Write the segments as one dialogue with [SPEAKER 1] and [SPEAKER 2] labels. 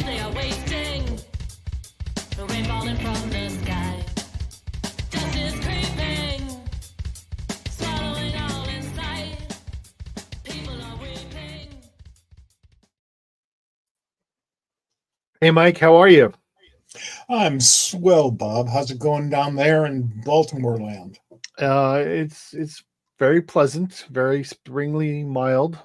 [SPEAKER 1] they are wasting. The rain falling from the sky. Justice creeping, swallowing all in sight. People are weeping.
[SPEAKER 2] Hey, Mike, how are you?
[SPEAKER 3] I'm swell, Bob. How's it going down there in Baltimore land?
[SPEAKER 2] It's very pleasant, very springly mild.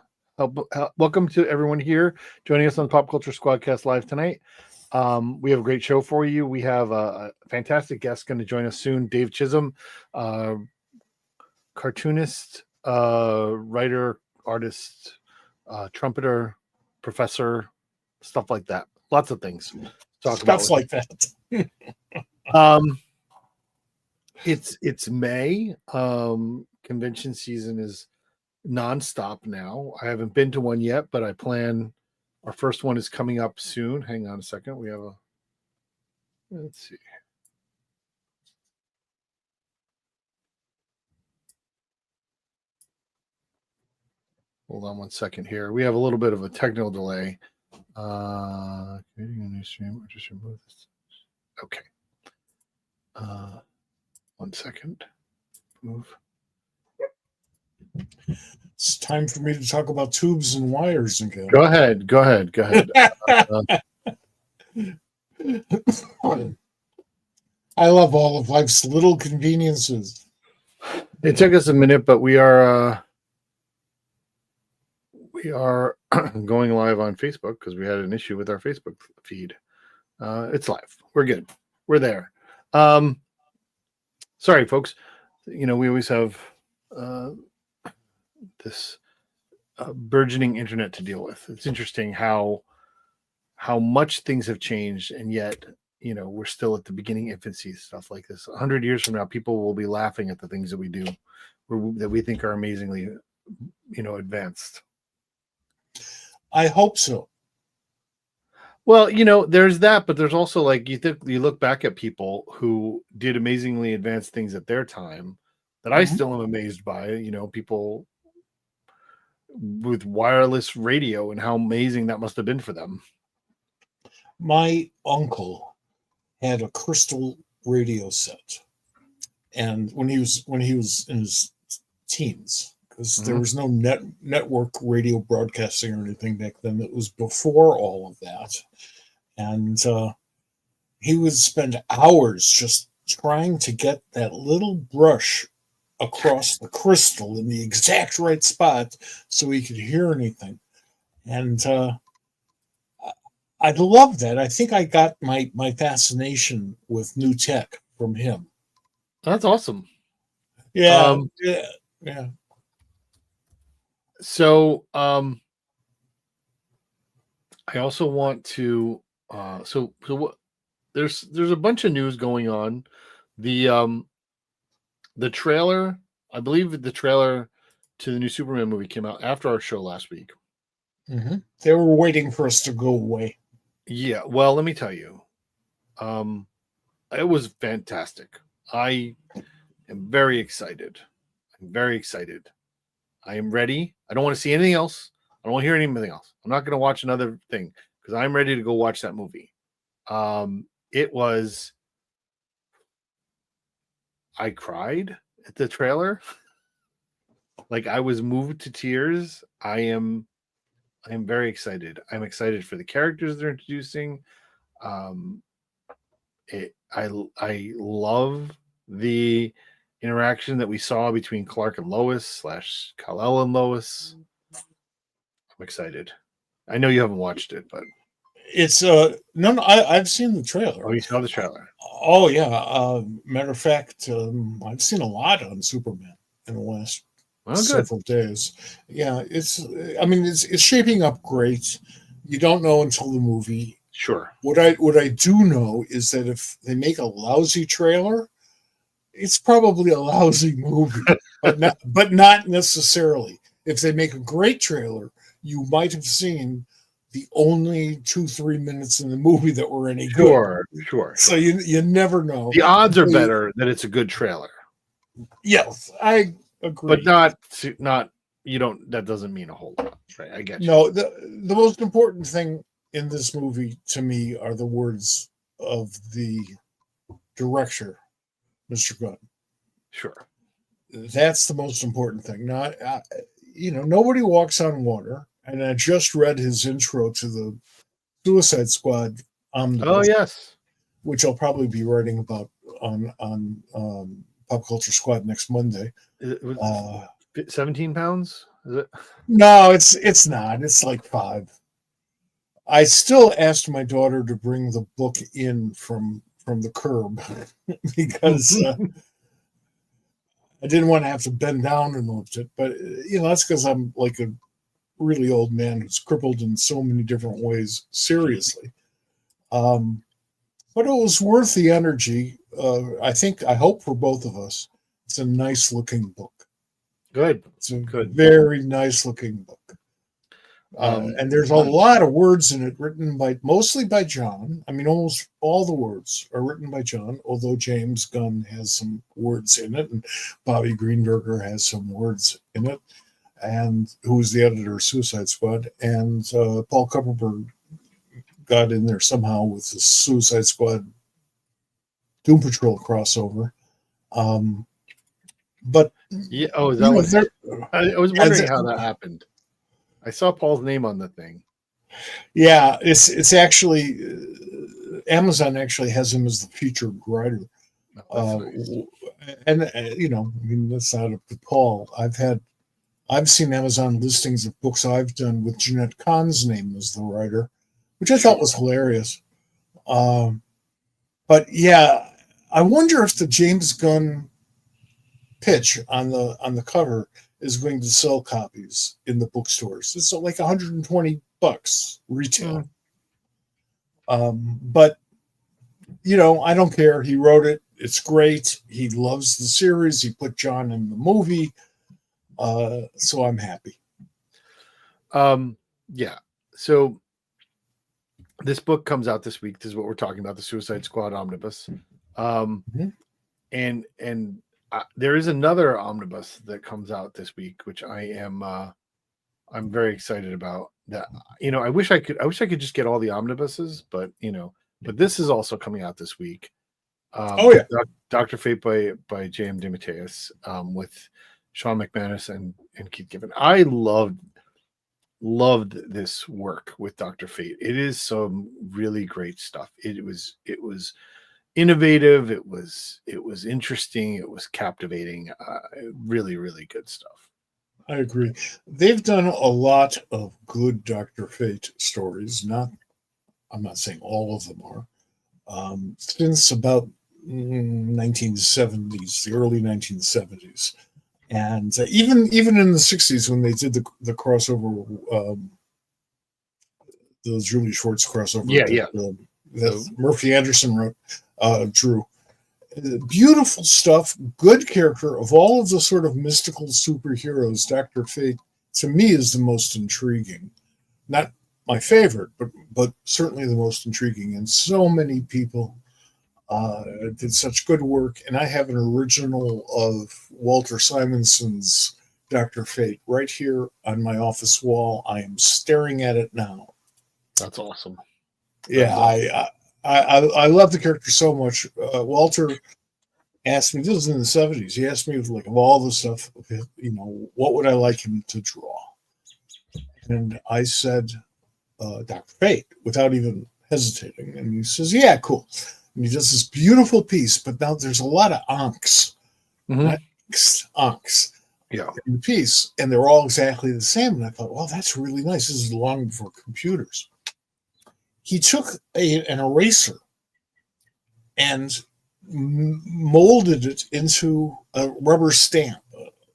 [SPEAKER 2] Welcome to everyone here joining us on Pop Culture SquadCast Live tonight. We have a great show for you. We have a fantastic guest going to join us soon, Dave Chisholm, cartoonist, writer, artist, trumpeter, professor, stuff like that. Lots of things to talk about.
[SPEAKER 3] Stuff like that.
[SPEAKER 2] It's May. Convention season is nonstop now. I haven't been to one yet, but I plan. Our first one is coming up soon. Hang on a second. We have let's see. Hold on one second here. We have a little bit of a technical delay. Creating a new stream or just remove this. Okay. 1 second. Move.
[SPEAKER 3] It's time for me to talk about tubes and wires again.
[SPEAKER 2] Go ahead.
[SPEAKER 3] I love all of life's little conveniences.
[SPEAKER 2] It took us a minute, but we are going live on Facebook because we had an issue with our Facebook feed. It's live. We're good. We're there. Sorry, folks. We always have this burgeoning internet to deal with. It's interesting how much things have changed, and yet we're still at the beginning infancy. Stuff like this. 100 years from now, people will be laughing at the things that we do, that we think are amazingly, advanced.
[SPEAKER 3] I hope so.
[SPEAKER 2] Well, there's that, but there's also you look back at people who did amazingly advanced things at their time that I still am amazed by. People with wireless radio and how amazing that must have been for them.
[SPEAKER 3] My uncle had a crystal radio set, and when he was in his teens, because there was no network radio broadcasting or anything back then. It was before all of that. And he would spend hours just trying to get that little brush across the crystal in the exact right spot so he could hear anything. And I love that. I think I got my fascination with new tech from him.
[SPEAKER 2] That's awesome.
[SPEAKER 3] Yeah.
[SPEAKER 2] So I also want to so what there's a bunch of news going on. The trailer, I believe the trailer to the new Superman movie came out after our show last week.
[SPEAKER 3] They were waiting for us to go away.
[SPEAKER 2] Yeah, well, let me tell you. It was fantastic. I am very excited. I am ready. I don't want to see anything else. I don't want to hear anything else. I'm not going to watch another thing because I'm ready to go watch that movie. It was. I cried at the trailer. I was moved to tears. I am very excited. I'm excited for the characters they're introducing. I love the interaction that we saw between Clark and Lois / Kal-El and Lois. I'm excited. I know you haven't watched it, but
[SPEAKER 3] it's no, I've seen the trailer.
[SPEAKER 2] Oh, you saw the trailer?
[SPEAKER 3] Oh yeah. Matter of fact, I've seen a lot on Superman in the last several days. Yeah, it's shaping up great. You don't know until the movie.
[SPEAKER 2] Sure.
[SPEAKER 3] What I do know is that if they make a lousy trailer, it's probably a lousy movie, but not necessarily. If they make a great trailer, you might have seen the only 2-3 minutes in the movie that were any good.
[SPEAKER 2] Sure.
[SPEAKER 3] So you never know.
[SPEAKER 2] The odds are better that it's a good trailer.
[SPEAKER 3] Yes, I agree.
[SPEAKER 2] But not you don't. That doesn't mean a whole lot, right? I get you.
[SPEAKER 3] No, the most important thing in this movie to me are the words of the director, Mr. Gunn.
[SPEAKER 2] Sure.
[SPEAKER 3] That's the most important thing. Not, nobody walks on water. And I just read his intro to the Suicide Squad omnibus,
[SPEAKER 2] Oh yes.
[SPEAKER 3] which I'll probably be writing about on Pop Culture Squad next Monday.
[SPEAKER 2] It was 17 pounds. Is it?
[SPEAKER 3] No, it's not. It's like 5. I still asked my daughter to bring the book in from the curb because I didn't want to have to bend down and lift it. But that's because I'm like a really old man who's crippled in so many different ways. Seriously, but it was worth the energy. I hope for both of us. It's a nice looking book.
[SPEAKER 2] Good.
[SPEAKER 3] It's a
[SPEAKER 2] Good.
[SPEAKER 3] very nice looking book. And there's a lot of words in it written mostly by John. I mean, almost all the words are written by John, although James Gunn has some words in it, and Bobby Greenberger has some words in it, and who was the editor of Suicide Squad, and Paul Kupperberg got in there somehow with the Suicide Squad Doom Patrol crossover. But
[SPEAKER 2] yeah, is that I was wondering how that happened. I saw Paul's name on the thing.
[SPEAKER 3] Yeah, it's actually Amazon actually has him as the featured writer. Nice. And I mean, that's not up to Paul. I've seen Amazon listings of books I've done with Jeanette Kahn's name as the writer, which I thought was hilarious. But yeah, I wonder if the James Gunn pitch on the cover is going to sell copies in the bookstores. It's like $120 retail. But I don't care. He wrote it. It's great. He loves the series. He put John in the movie. So I'm happy.
[SPEAKER 2] Yeah. So this book comes out this week. This is what we're talking about, the Suicide Squad omnibus. And there is another omnibus that comes out this week, which I'm very excited about. That I wish I could just get all the omnibuses, but this is also coming out this week. Dr. Fate by J.M. DeMatteis, with Sean McManus and Keith Giffen. I loved this work with Dr. Fate. It is some really great stuff. It was innovative. It was interesting. It was captivating. Really, really good stuff.
[SPEAKER 3] I agree. They've done a lot of good Dr. Fate stories. I'm not saying all of them are. Since about 1970s, the early 1970s, and even in the 60s when they did the crossover, the Julie Schwartz crossover. That Murphy Anderson wrote, drew. Beautiful stuff, good character. Of all of the sort of mystical superheroes, Dr. Fate, to me, is the most intriguing. Not my favorite, but certainly the most intriguing. And so many people did such good work. And I have an original of Walter Simonson's Dr. Fate right here on my office wall. I am staring at it now.
[SPEAKER 2] That's awesome.
[SPEAKER 3] Yeah, I love the character so much. Walter asked me, this was in the 70s, he asked me, like, of all the stuff, what would I like him to draw? And I said, Dr. Fate, without even hesitating. And he says, yeah, cool. And he does this beautiful piece, but now there's a lot of onks. Not onks.
[SPEAKER 2] Yeah.
[SPEAKER 3] In the piece, and they're all exactly the same. And I thought, well, that's really nice. This is long before computers. He took an eraser and molded it into a rubber stamp,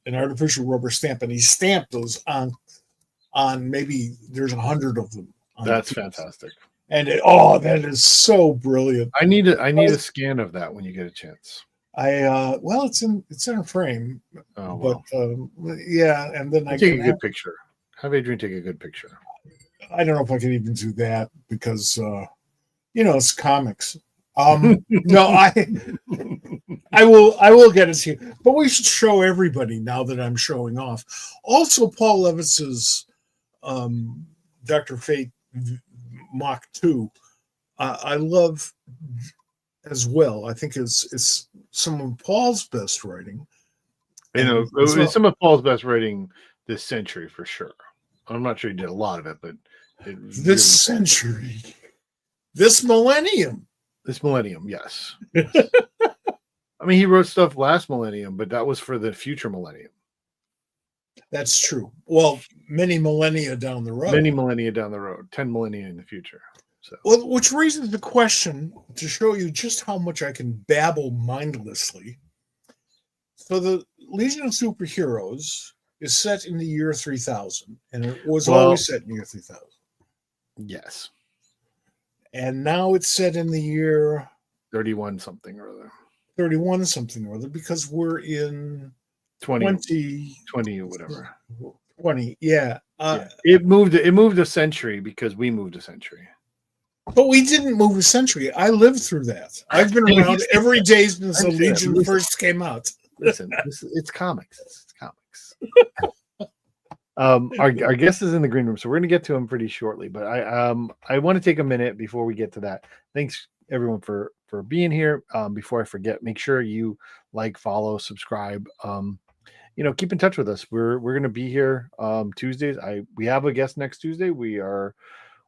[SPEAKER 3] an artificial rubber stamp, and he stamped those on maybe there's 100 of them.
[SPEAKER 2] That's fantastic.
[SPEAKER 3] And that is so brilliant.
[SPEAKER 2] I need a scan of that when you get a chance.
[SPEAKER 3] It's in a frame.
[SPEAKER 2] Oh, well.
[SPEAKER 3] But yeah, and then I
[SPEAKER 2] take a good picture. Have Adrian take a good picture.
[SPEAKER 3] I don't know if I can even do that because it's comics. No, I will get it to you. But we should show everybody now that I'm showing off. Also, Paul Levitz's Dr. Fate Mach 2. I love as well. I think it's some of Paul's best writing.
[SPEAKER 2] You know,
[SPEAKER 3] So-
[SPEAKER 2] some of Paul's best writing this century for sure. I'm not sure he did a lot of it, but
[SPEAKER 3] this century, this millennium.
[SPEAKER 2] this millennium, yes. I mean, he wrote stuff last millennium, but that was for the future millennium.
[SPEAKER 3] That's true. Well, many millennia down the road.
[SPEAKER 2] Many millennia down the road, 10 millennia in the future. So,
[SPEAKER 3] Well, which raises the question to show you just how much I can babble mindlessly. So the Legion of Superheroes is set in the year 3000, and it was always set in the year 3000.
[SPEAKER 2] yes,
[SPEAKER 3] And now it's set in the year
[SPEAKER 2] 31 something or other.
[SPEAKER 3] 31 something or other, because we're in
[SPEAKER 2] 20 or whatever.
[SPEAKER 3] 20. Yeah.
[SPEAKER 2] Yeah. It moved a century because we moved a century.
[SPEAKER 3] But we didn't move a century. I lived through that. I've been around every day since the Legion first came out.
[SPEAKER 2] Listen, it's comics. It's comics. Our guest is in the green room, so we're going to get to him pretty shortly. But I want to take a minute before we get to that. Thanks everyone for being here. Before I forget, make sure you like, follow, subscribe. Keep in touch with us. We're going to be here Tuesdays. We have a guest next Tuesday. We are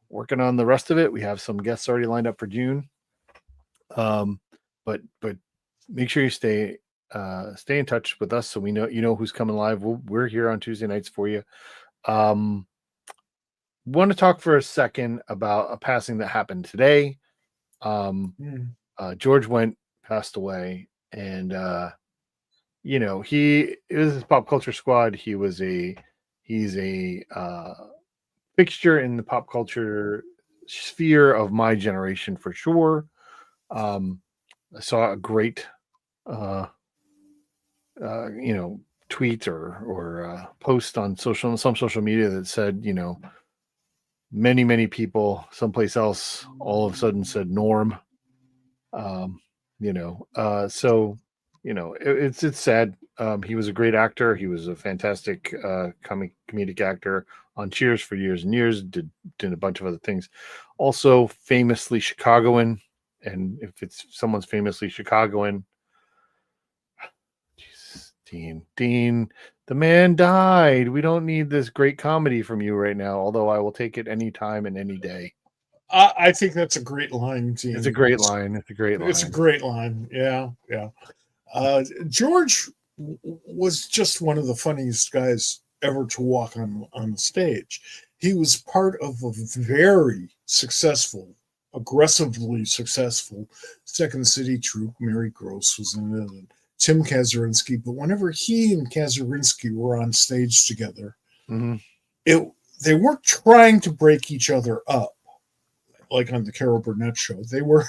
[SPEAKER 2] working on the rest of it. We have some guests already lined up for June. But make sure you stay in touch with us so we know who's coming live. We're here on Tuesday nights for you. Want to talk for a second about a passing that happened today. George Wendt passed away, and he was his Pop Culture Squad. He's a fixture in the pop culture sphere of my generation for sure. I saw a great tweet or post on some social media that said, many people someplace else all of a sudden said Norm. It's sad. He was a great actor. He was a fantastic comedic actor on Cheers for years and years, did a bunch of other things. Also famously Chicagoan. And if it's someone's famously Chicagoan, Jesus, Dean, the man died. We don't need this great comedy from you right now, although I will take it any time and any day.
[SPEAKER 3] I think that's a great line, Dean.
[SPEAKER 2] It's a great line. It's a great line.
[SPEAKER 3] Yeah. George was just one of the funniest guys ever to walk on the stage. He was part of a very aggressively successful Second City troupe. Mary Gross was in it, and Tim Kazurinsky. But whenever he and Kazurinsky were on stage together, they weren't trying to break each other up like on the Carol Burnett show. They were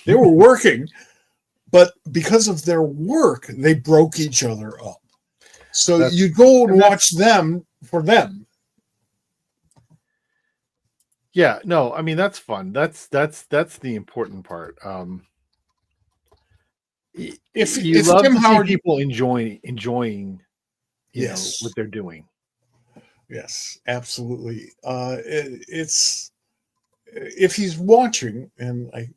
[SPEAKER 3] working, but because of their work, they broke each other up. So you go and watch them for them.
[SPEAKER 2] Yeah, no, I mean that's fun. That's the important part. If love Tim to Howard, see people enjoying,
[SPEAKER 3] yes,
[SPEAKER 2] what they're doing.
[SPEAKER 3] Yes, absolutely. It's if he's watching, and I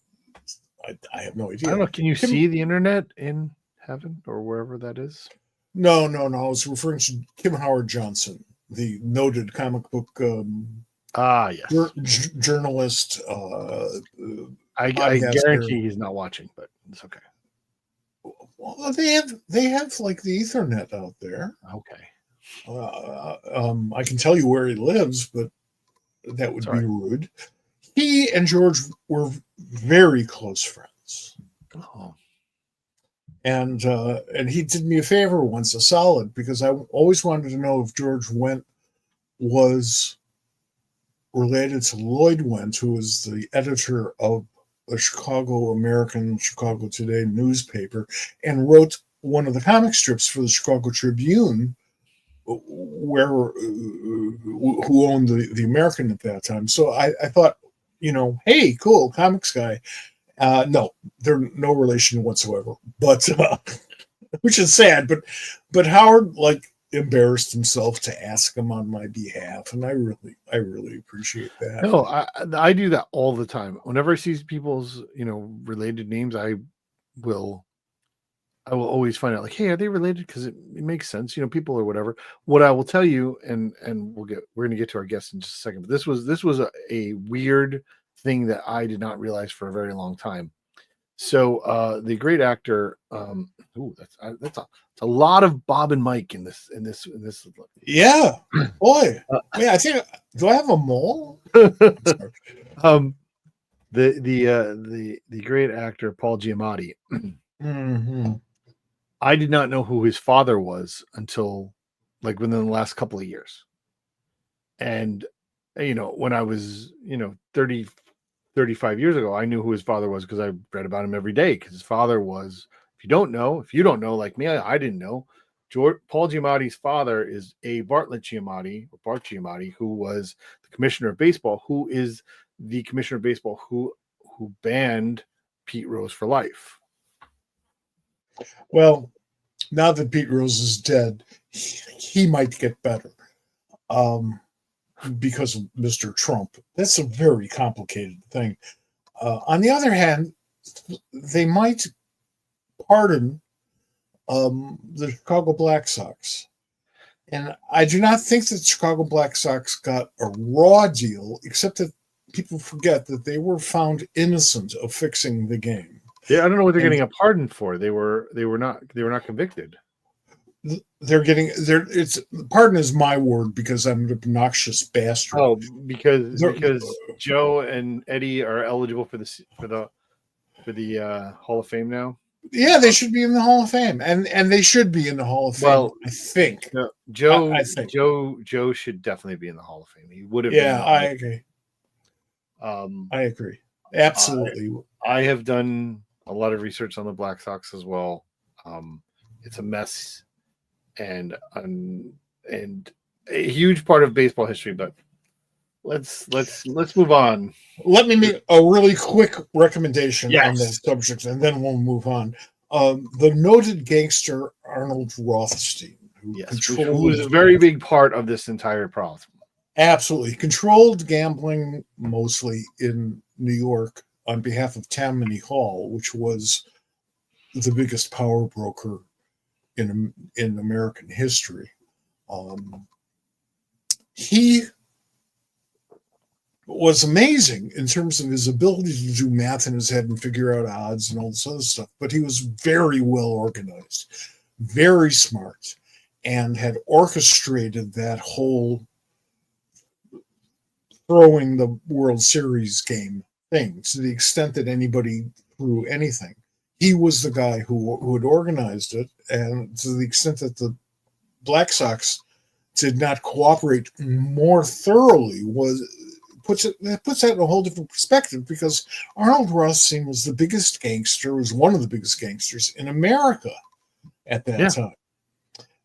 [SPEAKER 3] have no idea.
[SPEAKER 2] I don't know. Can you see the internet in heaven or wherever that is?
[SPEAKER 3] No. I was referring to Kim Howard Johnson, the noted comic book
[SPEAKER 2] yes,
[SPEAKER 3] journalist.
[SPEAKER 2] I guarantee he's not watching, but it's okay.
[SPEAKER 3] Well, they have like the Ethernet out there.
[SPEAKER 2] Okay.
[SPEAKER 3] I can tell you where he lives, but that would be rude. He and George were very close friends.
[SPEAKER 2] Oh.
[SPEAKER 3] And he did me a favor once, a solid, because I always wanted to know if George Wendt was related to Lloyd Wendt, who was the editor of the Chicago Today newspaper and wrote one of the comic strips for the Chicago Tribune, who owned the American at that time. So I thought, hey, cool, comics guy. No, they're no relation whatsoever, but which is sad. But Howard embarrassed himself to ask him on my behalf, and I really appreciate that.
[SPEAKER 2] No, I do that all the time. Whenever I see people's, related names, will I will always find out, like, hey, are they related? Because it makes sense, people or whatever. What I will tell you, and we're gonna get to our guests in just a second, but this was a weird thing that I did not realize for a very long time. So the great actor, that's a lot of Bob and Mike in this.
[SPEAKER 3] Yeah, boy. Yeah, I think. Do I have a mole?
[SPEAKER 2] The great actor Paul Giamatti.
[SPEAKER 3] Mm-hmm.
[SPEAKER 2] I did not know who his father was until like within the last couple of years. And when I was 30, 35 years ago, I knew who his father was because I read about him every day. Because his father was, if you don't know, like me, I didn't know. Paul Giamatti's father is A. Bart Giamatti, who was the commissioner of baseball, who is the commissioner of baseball who banned Pete Rose for life.
[SPEAKER 3] Well, now that Pete Rose is dead, he might get better because of Mr. Trump. That's a very complicated thing. On the other hand, they might pardon the Chicago Black Sox. And I do not think that the Chicago Black Sox got a raw deal, except that people forget that they were found innocent of fixing the game.
[SPEAKER 2] Yeah, I don't know what they're getting a pardon for. They were not convicted.
[SPEAKER 3] It's pardon is my word because I'm an obnoxious bastard.
[SPEAKER 2] Oh, because Joe and Eddie are eligible for the Hall of Fame now.
[SPEAKER 3] Yeah, they should be in the Hall of Fame, and they should be in the Hall of Fame.
[SPEAKER 2] Well,
[SPEAKER 3] I think
[SPEAKER 2] Joe.
[SPEAKER 3] I think
[SPEAKER 2] Joe should definitely be in the Hall of Fame. He would have.
[SPEAKER 3] Yeah,
[SPEAKER 2] I
[SPEAKER 3] agree. I agree. Absolutely.
[SPEAKER 2] I have done a lot of research on the Black Sox as well. It's a mess and a huge part of baseball history. But let's move on.
[SPEAKER 3] Let me make a really quick recommendation
[SPEAKER 2] Yes.
[SPEAKER 3] on that subject, and then we'll move on. The noted gangster Arnold Rothstein, who
[SPEAKER 2] was a very big part of this entire problem.
[SPEAKER 3] Absolutely controlled gambling, mostly in New York, on behalf of Tammany Hall, which was the biggest power broker in American history. He was amazing in terms of his ability to do math in his head and figure out odds and all this other stuff. But he was very well organized, very smart, and had orchestrated that whole throwing the World Series game thing to the extent that anybody threw anything. He was the guy who had organized it, and to the extent that the Black Sox did not cooperate more thoroughly puts that in a whole different perspective, because Arnold Rothstein was the biggest gangster, was one of the biggest gangsters in America at that time.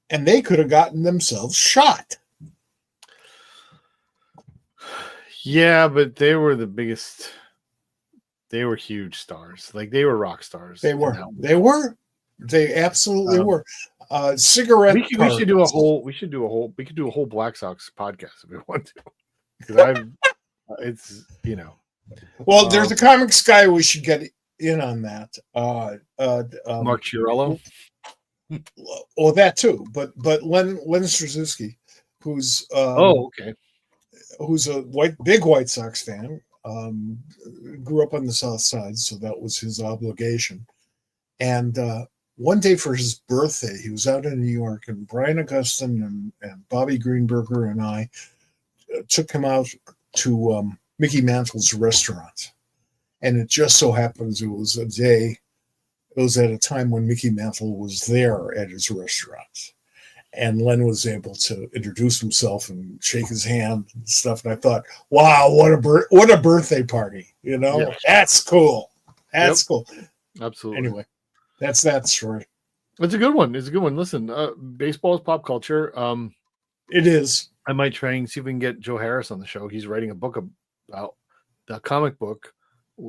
[SPEAKER 3] And they could have gotten themselves shot.
[SPEAKER 2] Yeah, but they were the biggest. They were huge stars. Like, they were rock stars.
[SPEAKER 3] They were. They absolutely were. Cigarette.
[SPEAKER 2] We could do a whole Black Sox podcast if we want to. Because
[SPEAKER 3] Well, there's a comics guy we should get in on that.
[SPEAKER 2] Mark Chiarello.
[SPEAKER 3] Well, that too. But Len Straczewski, who's
[SPEAKER 2] okay,
[SPEAKER 3] who's a big White Sox fan. Grew up on the South Side, so that was his obligation. And one day for his birthday, he was out in New York, and Brian Augustin and Bobby Greenberger and I took him out to Mickey Mantle's restaurant. And it just so happens it was at a time when Mickey Mantle was there at his restaurant. And Len was able to introduce himself and shake his hand and stuff. And I thought, wow, what a birthday party. That's cool. That's cool.
[SPEAKER 2] Absolutely.
[SPEAKER 3] Anyway, that's that story.
[SPEAKER 2] It's a good one. Listen, baseball is pop culture.
[SPEAKER 3] It is.
[SPEAKER 2] I might try and see if we can get Joe Harris on the show. He's writing a book about the comic book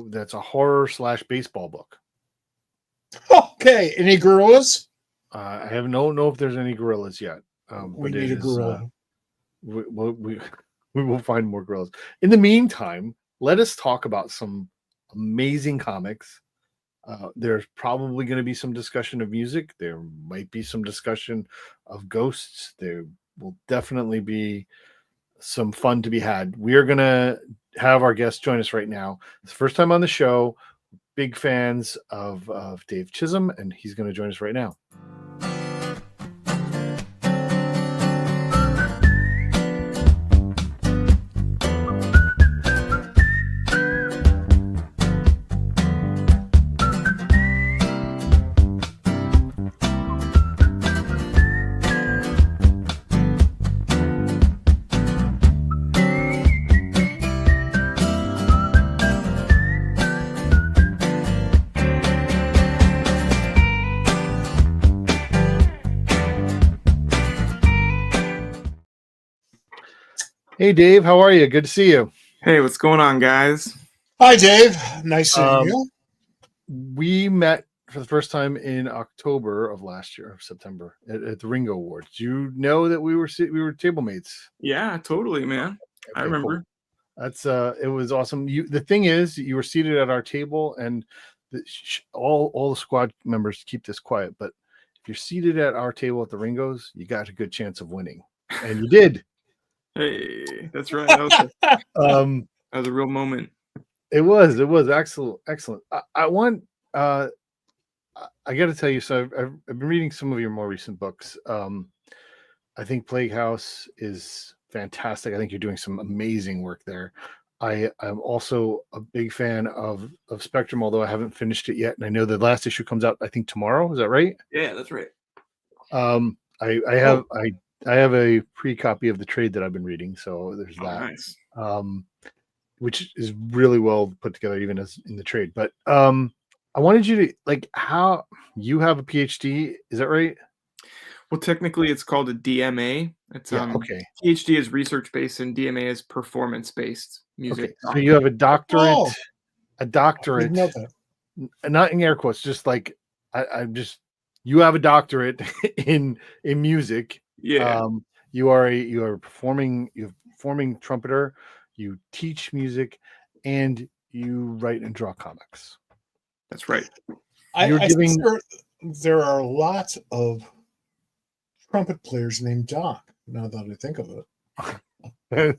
[SPEAKER 2] that's a horror/baseball book.
[SPEAKER 3] Okay. Any gorillas?
[SPEAKER 2] I have no know if there's any gorillas yet.
[SPEAKER 3] We
[SPEAKER 2] but
[SPEAKER 3] need
[SPEAKER 2] it
[SPEAKER 3] a
[SPEAKER 2] is
[SPEAKER 3] gorilla.
[SPEAKER 2] we we will find more gorillas. In the meantime, let us talk about some amazing comics. There's probably going to be some discussion of music. There might be some discussion of ghosts. There will definitely be some fun to be had. We are going to have our guest join us right now. It's the first time on the show. Big fans of Dave Chisholm, and he's going to join us right now. Hey, Dave, how are you? Good to see you.
[SPEAKER 4] Hey, what's going on, guys?
[SPEAKER 3] Hi, Dave. Nice seeing you.
[SPEAKER 2] We met for the first time in October of last year, September, at the Ringo Awards. Do you know that we were table mates?
[SPEAKER 4] Yeah, totally, man. I
[SPEAKER 2] Okay,
[SPEAKER 4] remember.
[SPEAKER 2] cool. That's it was awesome. The thing is, you were seated at our table, and all the squad members keep this quiet, but if you're seated at our table at the Ringos, you got a good chance of winning, and you did.
[SPEAKER 4] Hey, that's right. That was a real moment.
[SPEAKER 2] It was excellent. I want I got to tell you, so I've been reading some of your more recent books. I think Plague House is fantastic. I think you're doing some amazing work there. I'm also a big fan of Spectrum, although I haven't finished it yet, and I know the last issue comes out I think tomorrow. Is that right?
[SPEAKER 4] Yeah, that's right.
[SPEAKER 2] I have a pre-copy of the trade that I've been reading, so there's that.
[SPEAKER 4] Nice.
[SPEAKER 2] Which is really well put together, even as in the trade. But I wanted you to how you have a PhD. Is that right?
[SPEAKER 4] Well, technically, it's called a DMA. It's
[SPEAKER 2] okay.
[SPEAKER 4] PhD is research based, and DMA is performance based music.
[SPEAKER 2] Okay, so you have a doctorate.
[SPEAKER 3] Oh,
[SPEAKER 2] a doctorate.
[SPEAKER 3] I didn't know that.
[SPEAKER 2] Not in air quotes, just like I'm just. You have a doctorate in music.
[SPEAKER 4] Yeah.
[SPEAKER 2] You are performing trumpeter. You teach music, and you write and draw comics.
[SPEAKER 4] That's right.
[SPEAKER 3] I think there are a lot of trumpet players named Doc, now that I think of it.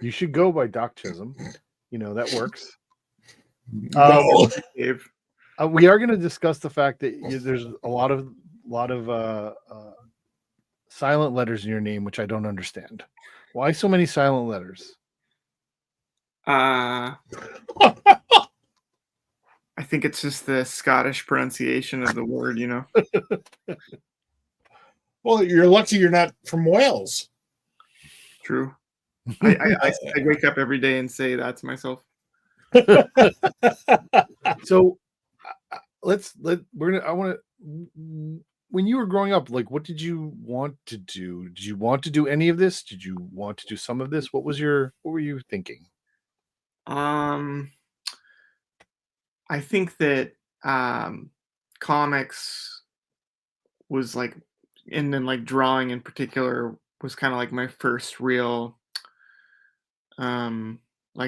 [SPEAKER 2] You should go by Doc Chisholm. That works.
[SPEAKER 3] No.
[SPEAKER 4] Dave.
[SPEAKER 2] We are going to discuss the fact that there's a lot of silent letters in your name, which I don't understand. Why so many silent letters?
[SPEAKER 4] I think it's just the Scottish pronunciation of the word,
[SPEAKER 3] Well, you're lucky you're not from Wales.
[SPEAKER 4] True. I wake up every day and say that to myself.
[SPEAKER 2] So when you were growing up, what did you want to do? Did you want to do any of this? Did you want to do some of this? What were you thinking?
[SPEAKER 4] I think that comics was and then drawing in particular was kind of my first real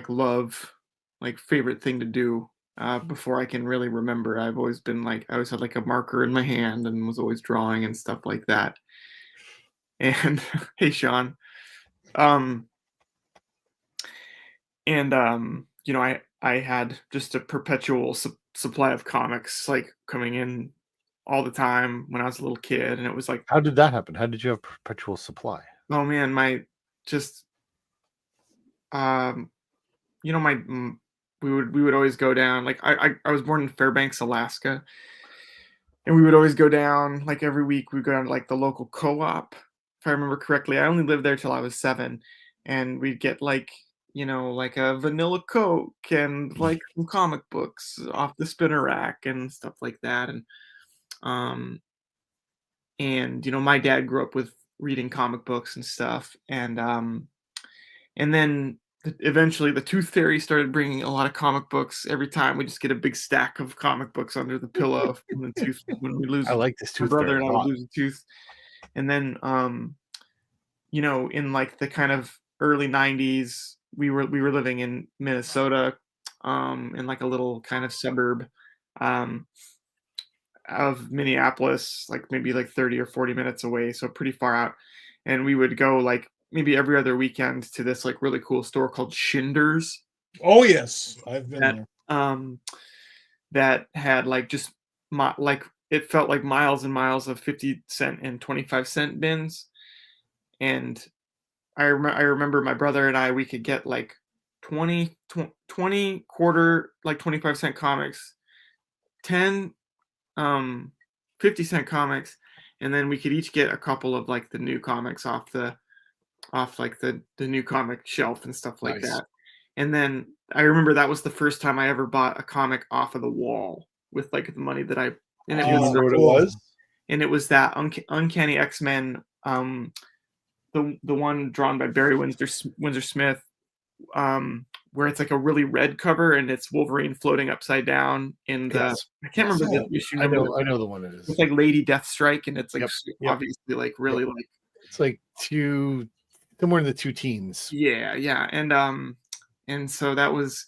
[SPEAKER 4] love, favorite thing to do. Before I can really remember, I've always been I always had a marker in my hand and was always drawing and stuff like that. And hey, Sean. I had just a perpetual supply of comics coming in all the time when I was a little kid, and it was
[SPEAKER 2] How did that happen? How did you have perpetual supply?
[SPEAKER 4] oh man, we would always go down. I was born in Fairbanks, Alaska, and we would always go down every week. We'd go down to the local co-op, if I remember correctly. I only lived there till I was 7, and we'd get a vanilla Coke and some comic books off the spinner rack and stuff like that. And my dad grew up with reading comic books and stuff. And then eventually the Tooth Fairy started bringing a lot of comic books. Every time we just get a big stack of comic books under the pillow from the tooth when we lose.
[SPEAKER 2] I like this Tooth
[SPEAKER 4] brother
[SPEAKER 2] Fairy
[SPEAKER 4] and
[SPEAKER 2] a
[SPEAKER 4] I
[SPEAKER 2] lot.
[SPEAKER 4] would lose a tooth. And then in like the kind of early 90s, we were living in Minnesota, in like a little kind of suburb, um, of Minneapolis, like maybe like 30 or 40 minutes away, so pretty far out. And we would go like maybe every other weekend to this like really cool store called Schindler's
[SPEAKER 3] Oh yes, I've been
[SPEAKER 4] that
[SPEAKER 3] there.
[SPEAKER 4] that had like just like it felt like miles and miles of 50 cent and 25 cent bins. And I remember my brother and I, we could get like 20 quarter, like 25-cent comics, 10 um 50-cent comics, and then we could each get a couple of like the new comics off like the new comic shelf and stuff like
[SPEAKER 2] Nice.
[SPEAKER 4] that. And then I remember that was the first time I ever bought a comic off of the wall with like the money that I and it
[SPEAKER 2] Do you
[SPEAKER 4] was
[SPEAKER 2] remember what it
[SPEAKER 3] cool.
[SPEAKER 2] was?
[SPEAKER 4] and it was that Uncanny X-Men, the one drawn by Barry Windsor Smith, where it's like a really red cover and it's Wolverine floating upside down in the
[SPEAKER 2] Yes.
[SPEAKER 4] I can't remember
[SPEAKER 3] Oh,
[SPEAKER 4] the issue
[SPEAKER 2] I
[SPEAKER 4] number.
[SPEAKER 2] I know the one it is.
[SPEAKER 4] It's like Lady Deathstrike, and it's like
[SPEAKER 2] Yep, yep.
[SPEAKER 4] obviously like really like
[SPEAKER 2] It's like somewhere in the two teens.
[SPEAKER 4] yeah, and so that was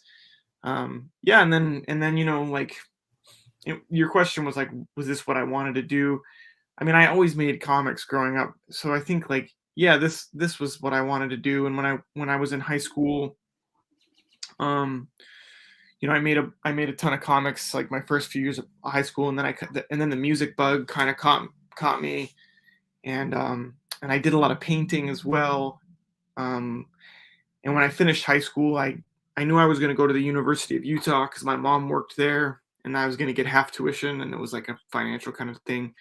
[SPEAKER 4] yeah, and then like your question was like, was this what I wanted to do? I mean, I always made comics growing up, so I think like yeah, this was what I wanted to do. And when I was in high school, um, I made a ton of comics like my first few years of high school, and then the music bug kind of caught me, and I did a lot of painting as well. And when I finished high school, I knew I was going to go to the University of Utah because my mom worked there, and I was going to get half tuition, and it was like a financial kind of thing.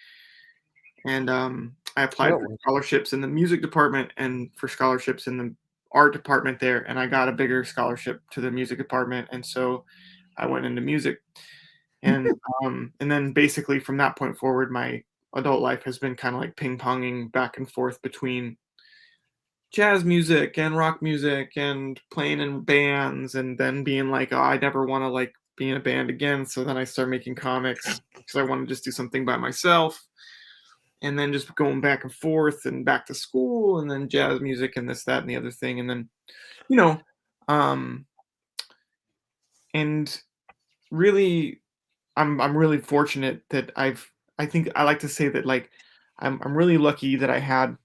[SPEAKER 4] And I applied for scholarships in the music department and for scholarships in the art department there, and I got a bigger scholarship to the music department, and so I went into music. And then basically from that point forward, my adult life has been kind of like ping ponging back and forth between jazz music and rock music and playing in bands, and then being like, oh, I never want to like be in a band again. So then I started making comics because I want to just do something by myself. And then just going back and forth and back to school, and then jazz music and this, that, and the other thing. And then, and really, I'm really fortunate that I think I like to say that like I'm really lucky that I had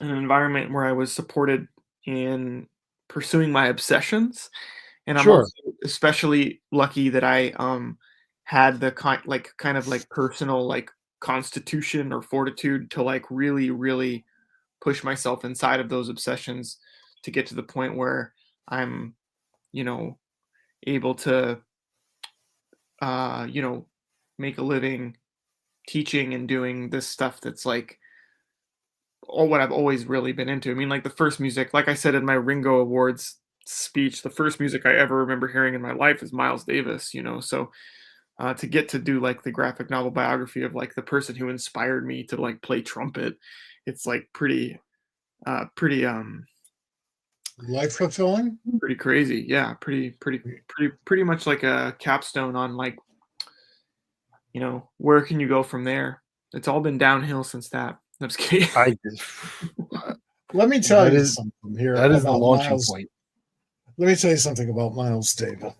[SPEAKER 4] an environment where I was supported in pursuing my obsessions, and I'm
[SPEAKER 2] Sure.
[SPEAKER 4] also especially lucky that I had the kind of like personal like constitution or fortitude to like really really push myself inside of those obsessions to get to the point where I'm able to make a living teaching and doing this stuff that's like all what I've always really been into. I mean, like the first music, like I said in my Ringo Awards speech, the first music I ever remember hearing in my life is Miles Davis, so to get to do like the graphic novel biography of like the person who inspired me to like play trumpet, it's like pretty
[SPEAKER 3] Life fulfilling.
[SPEAKER 4] pretty crazy. Yeah, pretty much like a capstone on like where can you go from there. It's all been downhill since that. I'm just kidding.
[SPEAKER 2] I just
[SPEAKER 3] Let me tell
[SPEAKER 2] That
[SPEAKER 3] you
[SPEAKER 2] is-
[SPEAKER 3] something here.
[SPEAKER 2] that is the
[SPEAKER 3] about
[SPEAKER 2] launching
[SPEAKER 3] Miles.
[SPEAKER 2] point.
[SPEAKER 3] Let me tell you something about Miles Davis.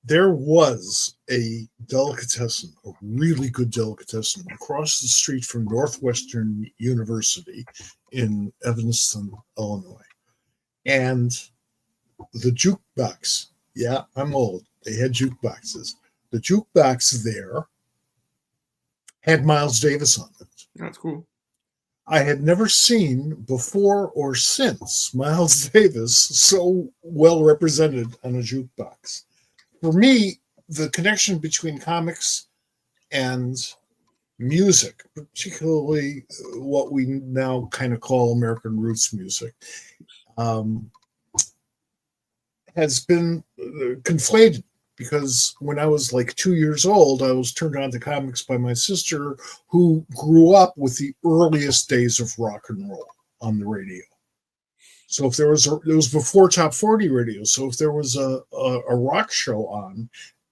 [SPEAKER 3] There was a delicatessen, a really good delicatessen, across the street from Northwestern University in Evanston, Illinois. And the jukebox, yeah, I'm old. They had jukeboxes. The jukebox there had Miles Davis on it.
[SPEAKER 4] That's cool.
[SPEAKER 3] I had never seen before or since Miles Davis so well represented on a jukebox. For me, the connection between comics and music, particularly what we now kind of call American roots music, has been conflated. Because when I was like 2 years old, I was turned on to comics by my sister, who grew up with the earliest days of rock and roll on the radio. So if it was before Top 40 radio. So if there was a rock show on,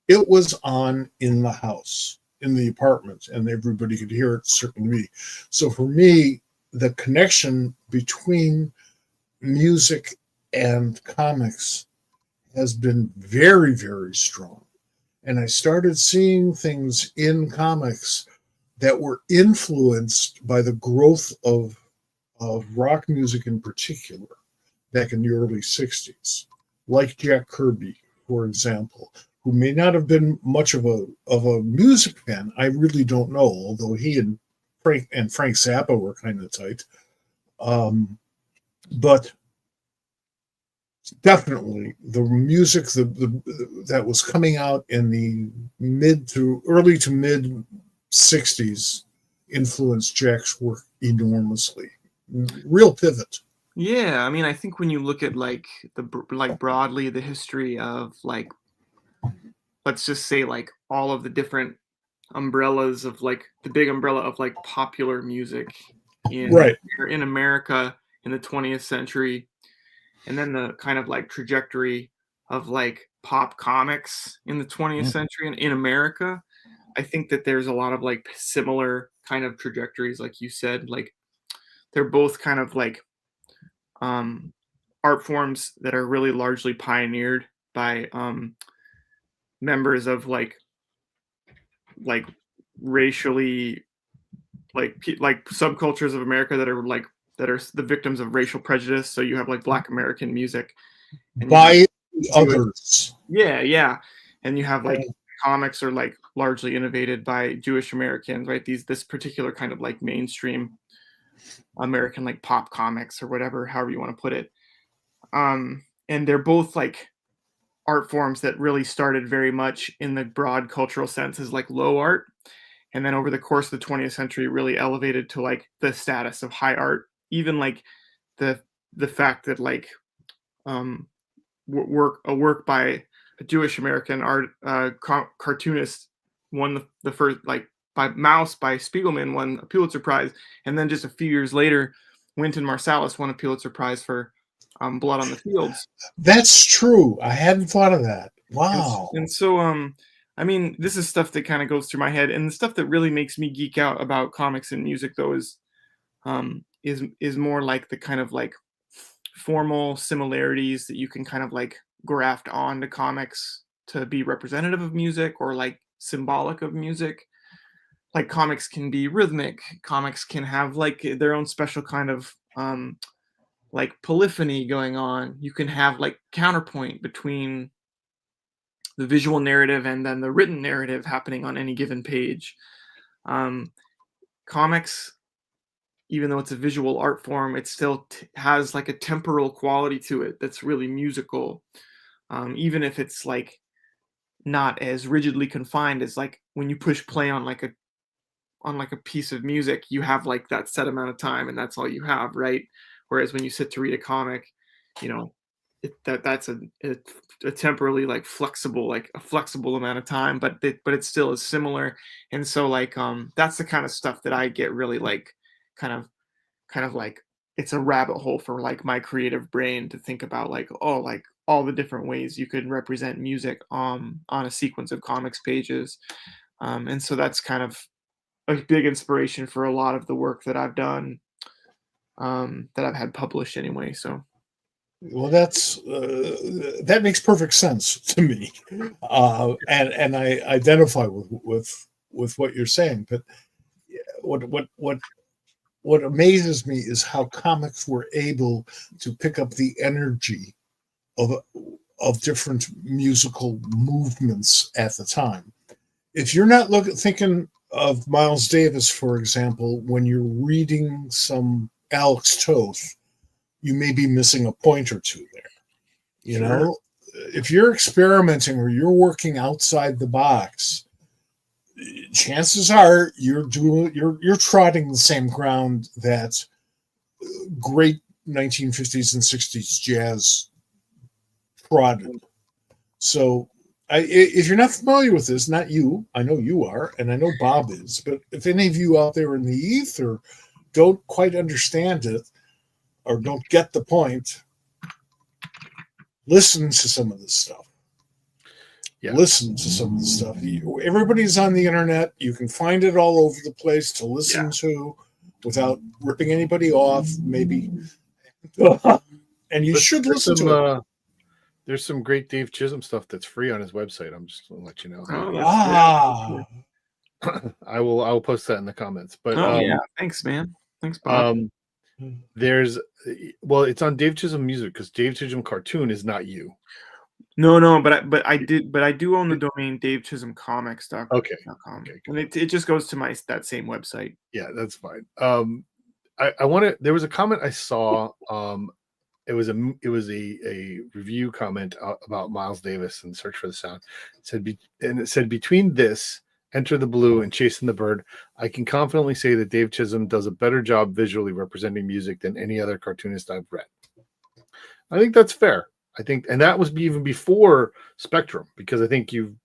[SPEAKER 3] it was on in the house, in the apartment, and everybody could hear it, certainly me. So for me, the connection between music and comics has been very, very strong. And I started seeing things in comics that were influenced by the growth of rock music in particular back in the early 60s, like Jack Kirby, for example, who may not have been much of a music fan. I really don't know, although he and Frank Zappa were kind of tight. But definitely the music that was coming out in the early to mid 60s influenced Jack's work enormously. Real pivot.
[SPEAKER 4] Yeah, I mean, I think when you look at like broadly the history of like, let's just say like all of the different umbrellas of like the big umbrella of like popular music in America in the 20th century, and then the kind of like trajectory of like pop comics in the 20th century and in America, I think that there's a lot of like similar kind of trajectories, like you said. Like they're both kind of like art forms that are really largely pioneered by members of like racially like subcultures of America that are the victims of racial prejudice. So you have like Black American music
[SPEAKER 3] by others.
[SPEAKER 4] Yeah. And you have like comics are like largely innovated by Jewish Americans, right? This particular kind of like mainstream American like pop comics or whatever, however you want to put it. And they're both like art forms that really started very much in the broad cultural sense as like low art, and then over the course of the 20th century really elevated to like the status of high art. Even like the fact that like work by a Jewish American art cartoonist won the first, like by Mouse by Spiegelman won a Pulitzer Prize, and then just a few years later Wynton Marsalis won a Pulitzer Prize for Blood on the Fields.
[SPEAKER 3] That's true. I hadn't thought of that. Wow.
[SPEAKER 4] And so I mean, this is stuff that kind of goes through my head, and the stuff that really makes me geek out about comics and music though is more like the kind of like formal similarities that you can kind of like graft on to comics to be representative of music or like symbolic of music. Like comics can be rhythmic, comics can have like their own special kind of like polyphony going on. You can have like counterpoint between the visual narrative and then the written narrative happening on any given page. Comics, even though it's a visual art form, it still has like a temporal quality to it that's really musical. Even if it's like not as rigidly confined as like when you push play on like a piece of music, you have like that set amount of time and that's all you have, right? Whereas when you sit to read a comic, you know, that's a temporally like flexible, like a flexible amount of time, but it still is similar. And so like that's the kind of stuff that I get really like kind of like it's a rabbit hole for like my creative brain to think about like, oh, like all the different ways you could represent music on a sequence of comics pages. And so that's kind of a big inspiration for a lot of the work that I've done, that I've had published anyway. So,
[SPEAKER 3] well, that makes perfect sense to me, and I identify with what you're saying. But what amazes me is how comics were able to pick up the energy of different musical movements at the time. If you're not thinking of Miles Davis, for example, when you're reading some Alex Toth, you may be missing a point or two there. You know, if you're experimenting or you're working outside the box, chances are you're trotting the same ground that great 1950s and 60s jazz trotted. So if you're not familiar with this, not you, I know you are, and I know Bob is, but if any of you out there in the ether don't quite understand it or don't get the point, listen to some of this stuff. Yeah. Listen to some of the stuff. Everybody's on the internet. You can find it all over the place to listen to. without ripping anybody off, maybe. And you should listen to it.
[SPEAKER 2] There's some great Dave Chisholm stuff that's free on his website. I'm just gonna let you know.
[SPEAKER 4] Oh, that's
[SPEAKER 2] I will post that in the comments. But
[SPEAKER 4] yeah, thanks, man. Thanks, Bob.
[SPEAKER 2] There's it's on Dave Chisholm Music because Dave Chisholm Cartoon is not you.
[SPEAKER 4] No, but I do own the domain davechisholmcomics.com.
[SPEAKER 2] Okay.
[SPEAKER 4] And it just goes to that same website.
[SPEAKER 2] Yeah, that's fine. I want to. There was a comment I saw. It was a review comment about Miles Davis and Search for the Sound. It said between this, Enter the Blue, and Chasing the Bird, I can confidently say that Dave Chisholm does a better job visually representing music than any other cartoonist I've read. I think that's fair. I think, and that was even before Spectrum, because I think you've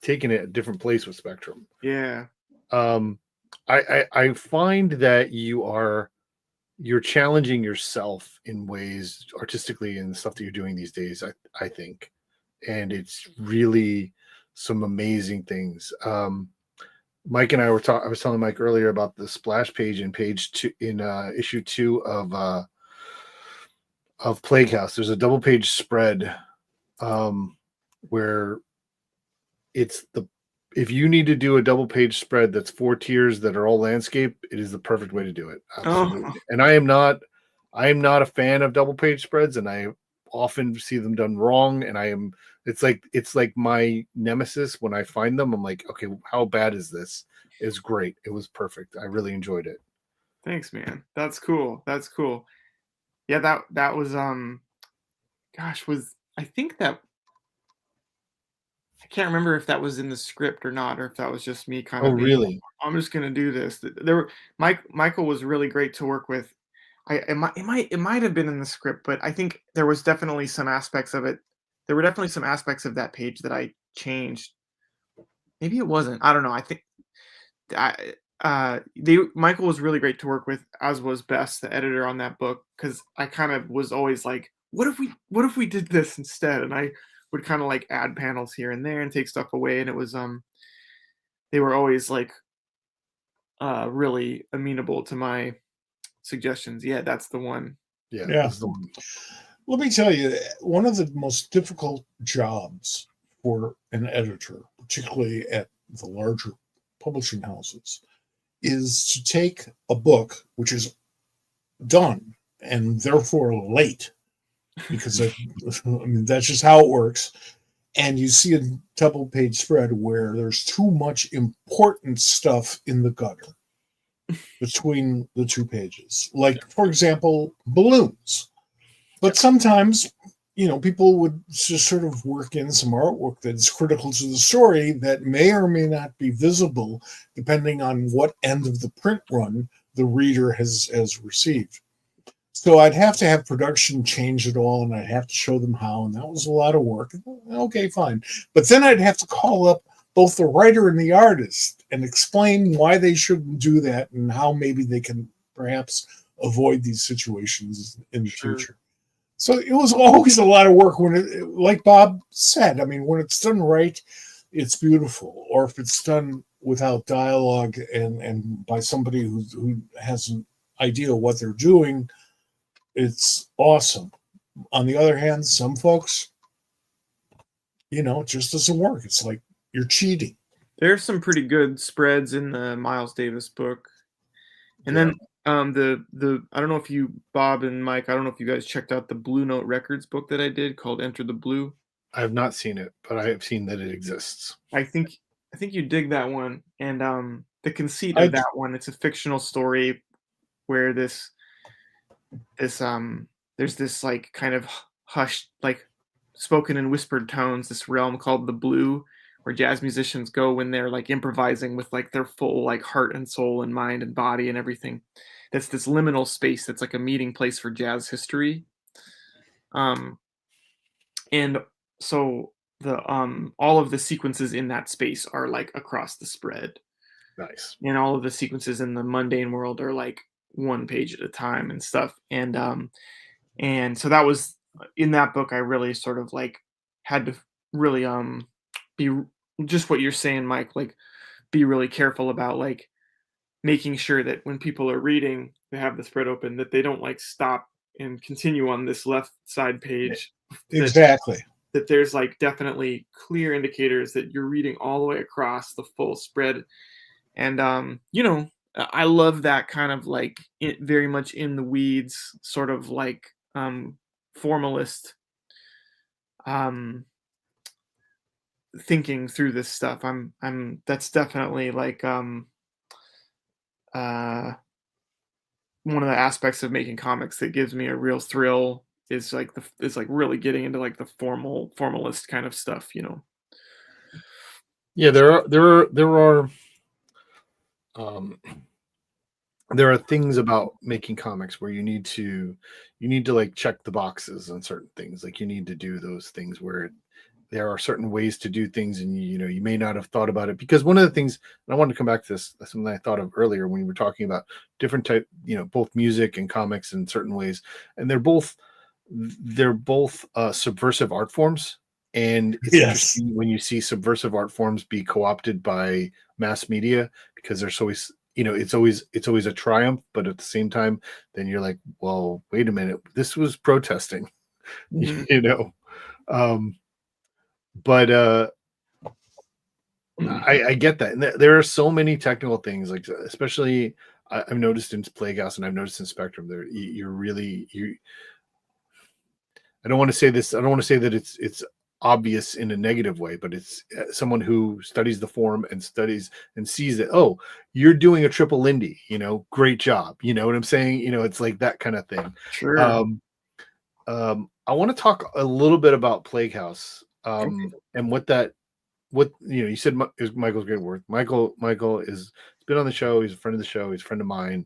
[SPEAKER 2] taken it a different place with Spectrum.
[SPEAKER 4] Yeah.
[SPEAKER 2] I find that you're challenging yourself in ways artistically and stuff that you're doing these days. I think, and it's really some amazing things. Mike and I were I was telling Mike earlier about the splash page in issue 2 of Plague House. There's a double page spread where if you need to do a double page spread that's 4 tiers that are all landscape, it is the perfect way to do it. Absolutely. Oh. And I am not a fan of double page spreads, and I often see them done wrong. And it's like my nemesis when I find them. I'm like, okay, how bad is this? It's great. It was perfect. I really enjoyed it.
[SPEAKER 4] Thanks, man. That's cool. Yeah, that was I think that I can't remember if that was in the script or not, or if that was just me kind of.
[SPEAKER 2] Oh, really?
[SPEAKER 4] I'm just gonna do this. Michael was really great to work with. It might have been in the script, but I think there was definitely some aspects of it. There were definitely some aspects of that page that I changed. Maybe it wasn't. I don't know. I think Michael was really great to work with, as was Bess, the editor on that book, because I kind of was always like, what if we did this instead? And I would kind of like add panels here and there and take stuff away, and it was they were always like really amenable to my suggestions. Yeah, that's the one.
[SPEAKER 3] Yeah. That's the one. Let me tell you, one of the most difficult jobs for an editor, particularly at the larger publishing houses, is to take a book which is done and therefore late, because I mean that's just how it works, and you see a double page spread where there's too much important stuff in the gutter between the 2 pages, like for example balloons. But sometimes people would just sort of work in some artwork that's critical to the story that may or may not be visible depending on what end of the print run the reader has received. So I'd have to have production change it all, and I'd have to show them how, and that was a lot of work. Okay, fine. But then I'd have to call up both the writer and the artist and explain why they shouldn't do that and how maybe they can perhaps avoid these situations in the future. So it was always a lot of work like Bob said, I mean, when it's done right, it's beautiful. Or if it's done without dialogue and by somebody who has an idea of what they're doing, it's awesome. On the other hand, some folks, it just doesn't work. It's like you're cheating.
[SPEAKER 4] There's some pretty good spreads in the Miles Davis book. And then I don't know if you, Bob and Mike, I don't know if you guys checked out the Blue Note Records book that I did called Enter the Blue.
[SPEAKER 2] I have not seen it, but I have seen that it exists. I
[SPEAKER 4] think you dig that one. And the conceit of that one, it's a fictional story where there's this like kind of hushed, like spoken in whispered tones, this realm called the Blue, where jazz musicians go when they're like improvising with like their full like heart and soul and mind and body and everything. That's this liminal space that's like a meeting place for jazz history. And so the all of the sequences in that space are like across the spread.
[SPEAKER 2] Nice.
[SPEAKER 4] And all of the sequences in the mundane world are like 1 page at a time and stuff. And so that was in that book. I really sort of like had to really be just what you're saying, Mike, like be really careful about like making sure that when people are reading, they have the spread open, that they don't like stop and continue on this left side page.
[SPEAKER 3] Exactly.
[SPEAKER 4] That there's like definitely clear indicators that you're reading all the way across the full spread. And you know, I love that kind of like very much in the weeds, sort of like formalist thinking through this stuff. I'm that's definitely like uh one of the aspects of making comics that gives me a real thrill is like really getting into like the formalist kind of stuff, you know.
[SPEAKER 2] Yeah, um, there are things about making comics where you need to like check the boxes on certain things. Like you need to do those things where there are certain ways to do things, and you know you may not have thought about it. Because one of the things, and I wanted to come back to this, something I thought of earlier when you were talking about different type, you know, both music and comics in certain ways, and they're both subversive art forms. And it's interesting when you see subversive art forms be co-opted by mass media, because there's always, you know, it's always a triumph, but at the same time, then you're like, well, wait a minute, this was protesting,
[SPEAKER 4] Mhm.
[SPEAKER 2] you know. But I get that, and there are so many technical things, like especially I've noticed in Playhouse and I've noticed in Spectrum. There, you're really you. I don't want to say this. I don't want to say that it's obvious in a negative way, but it's someone who studies the form and studies and sees that, oh, you're doing a triple Lindy, you know, great job. You know what I'm saying? You know, it's like that kind of thing.
[SPEAKER 4] Sure.
[SPEAKER 2] I want to talk a little bit about Plague House,
[SPEAKER 4] Okay.
[SPEAKER 2] and what you know. You said is Michael's great work. Michael has been on the show. He's a friend of the show. He's a friend of mine.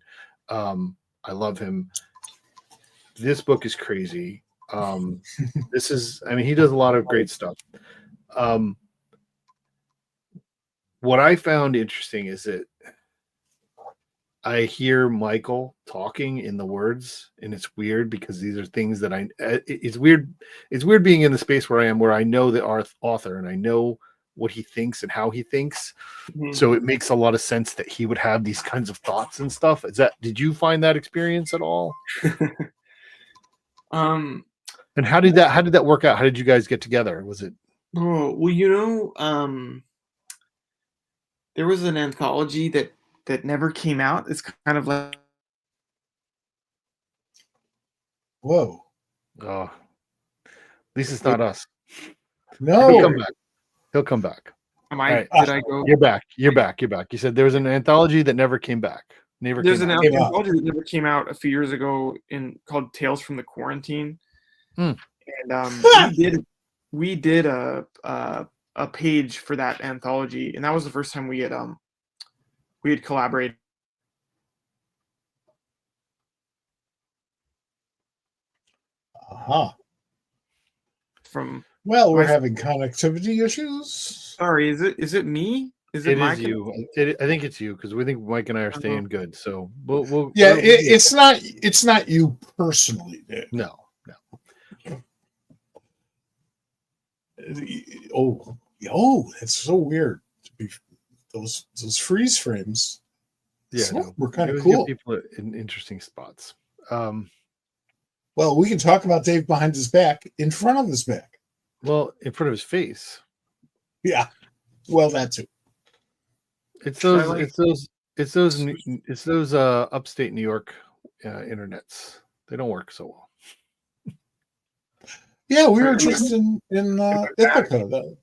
[SPEAKER 2] I love him. This book is crazy. This is, I mean, he does a lot of great stuff. What I found interesting is that I hear Michael talking in the words, and it's weird because these are things that it's weird. It's weird being in the space where I am, where I know the author and I know what he thinks and how he thinks.
[SPEAKER 4] Mhm.
[SPEAKER 2] So it makes a lot of sense that he would have these kinds of thoughts and stuff. Did you find that experience at all? And how did that work out? How did you guys get together? Was it?
[SPEAKER 4] Oh, well, you know, there was an anthology that never came out. It's kind of like
[SPEAKER 3] Whoa.
[SPEAKER 2] Oh, at least it's not us.
[SPEAKER 3] No.
[SPEAKER 2] He'll come back. He'll come back.
[SPEAKER 4] am
[SPEAKER 2] All
[SPEAKER 4] I
[SPEAKER 2] right.
[SPEAKER 4] did I go
[SPEAKER 2] You're back. You're back. You're back. You said there was an anthology that never came back.
[SPEAKER 4] There's an
[SPEAKER 2] Came out.
[SPEAKER 3] Came out.
[SPEAKER 4] anthology that never came out a few years ago called Tales from the Quarantine.
[SPEAKER 2] Hmm.
[SPEAKER 4] And we did a page for that anthology, and that was the first time we had collaborated.
[SPEAKER 3] Uh-huh.
[SPEAKER 4] From
[SPEAKER 3] Well, we're
[SPEAKER 4] My-
[SPEAKER 3] having connectivity issues.
[SPEAKER 4] sorry, is it me? Is
[SPEAKER 2] It
[SPEAKER 4] my
[SPEAKER 2] is you. I think it's you, because we think Mike and I are staying good. So we'll
[SPEAKER 3] Yeah,
[SPEAKER 2] we'll-
[SPEAKER 3] it's not you personally, Dave.
[SPEAKER 2] no.
[SPEAKER 3] Oh, that's so weird. Those freeze frames.
[SPEAKER 2] Yeah,
[SPEAKER 3] So,
[SPEAKER 2] no.
[SPEAKER 3] we're kind
[SPEAKER 2] It
[SPEAKER 3] of
[SPEAKER 2] would
[SPEAKER 3] cool.
[SPEAKER 2] give people in interesting spots.
[SPEAKER 3] Well, we can talk about Dave behind his back, in front of his back.
[SPEAKER 2] Well, in front of his face.
[SPEAKER 3] Yeah. Well, that too.
[SPEAKER 2] It's
[SPEAKER 4] Should I,
[SPEAKER 2] those.
[SPEAKER 4] like-
[SPEAKER 2] It's those upstate New York internets. They don't work so well.
[SPEAKER 3] Yeah, we were
[SPEAKER 4] Am I-
[SPEAKER 3] just in Ithaca.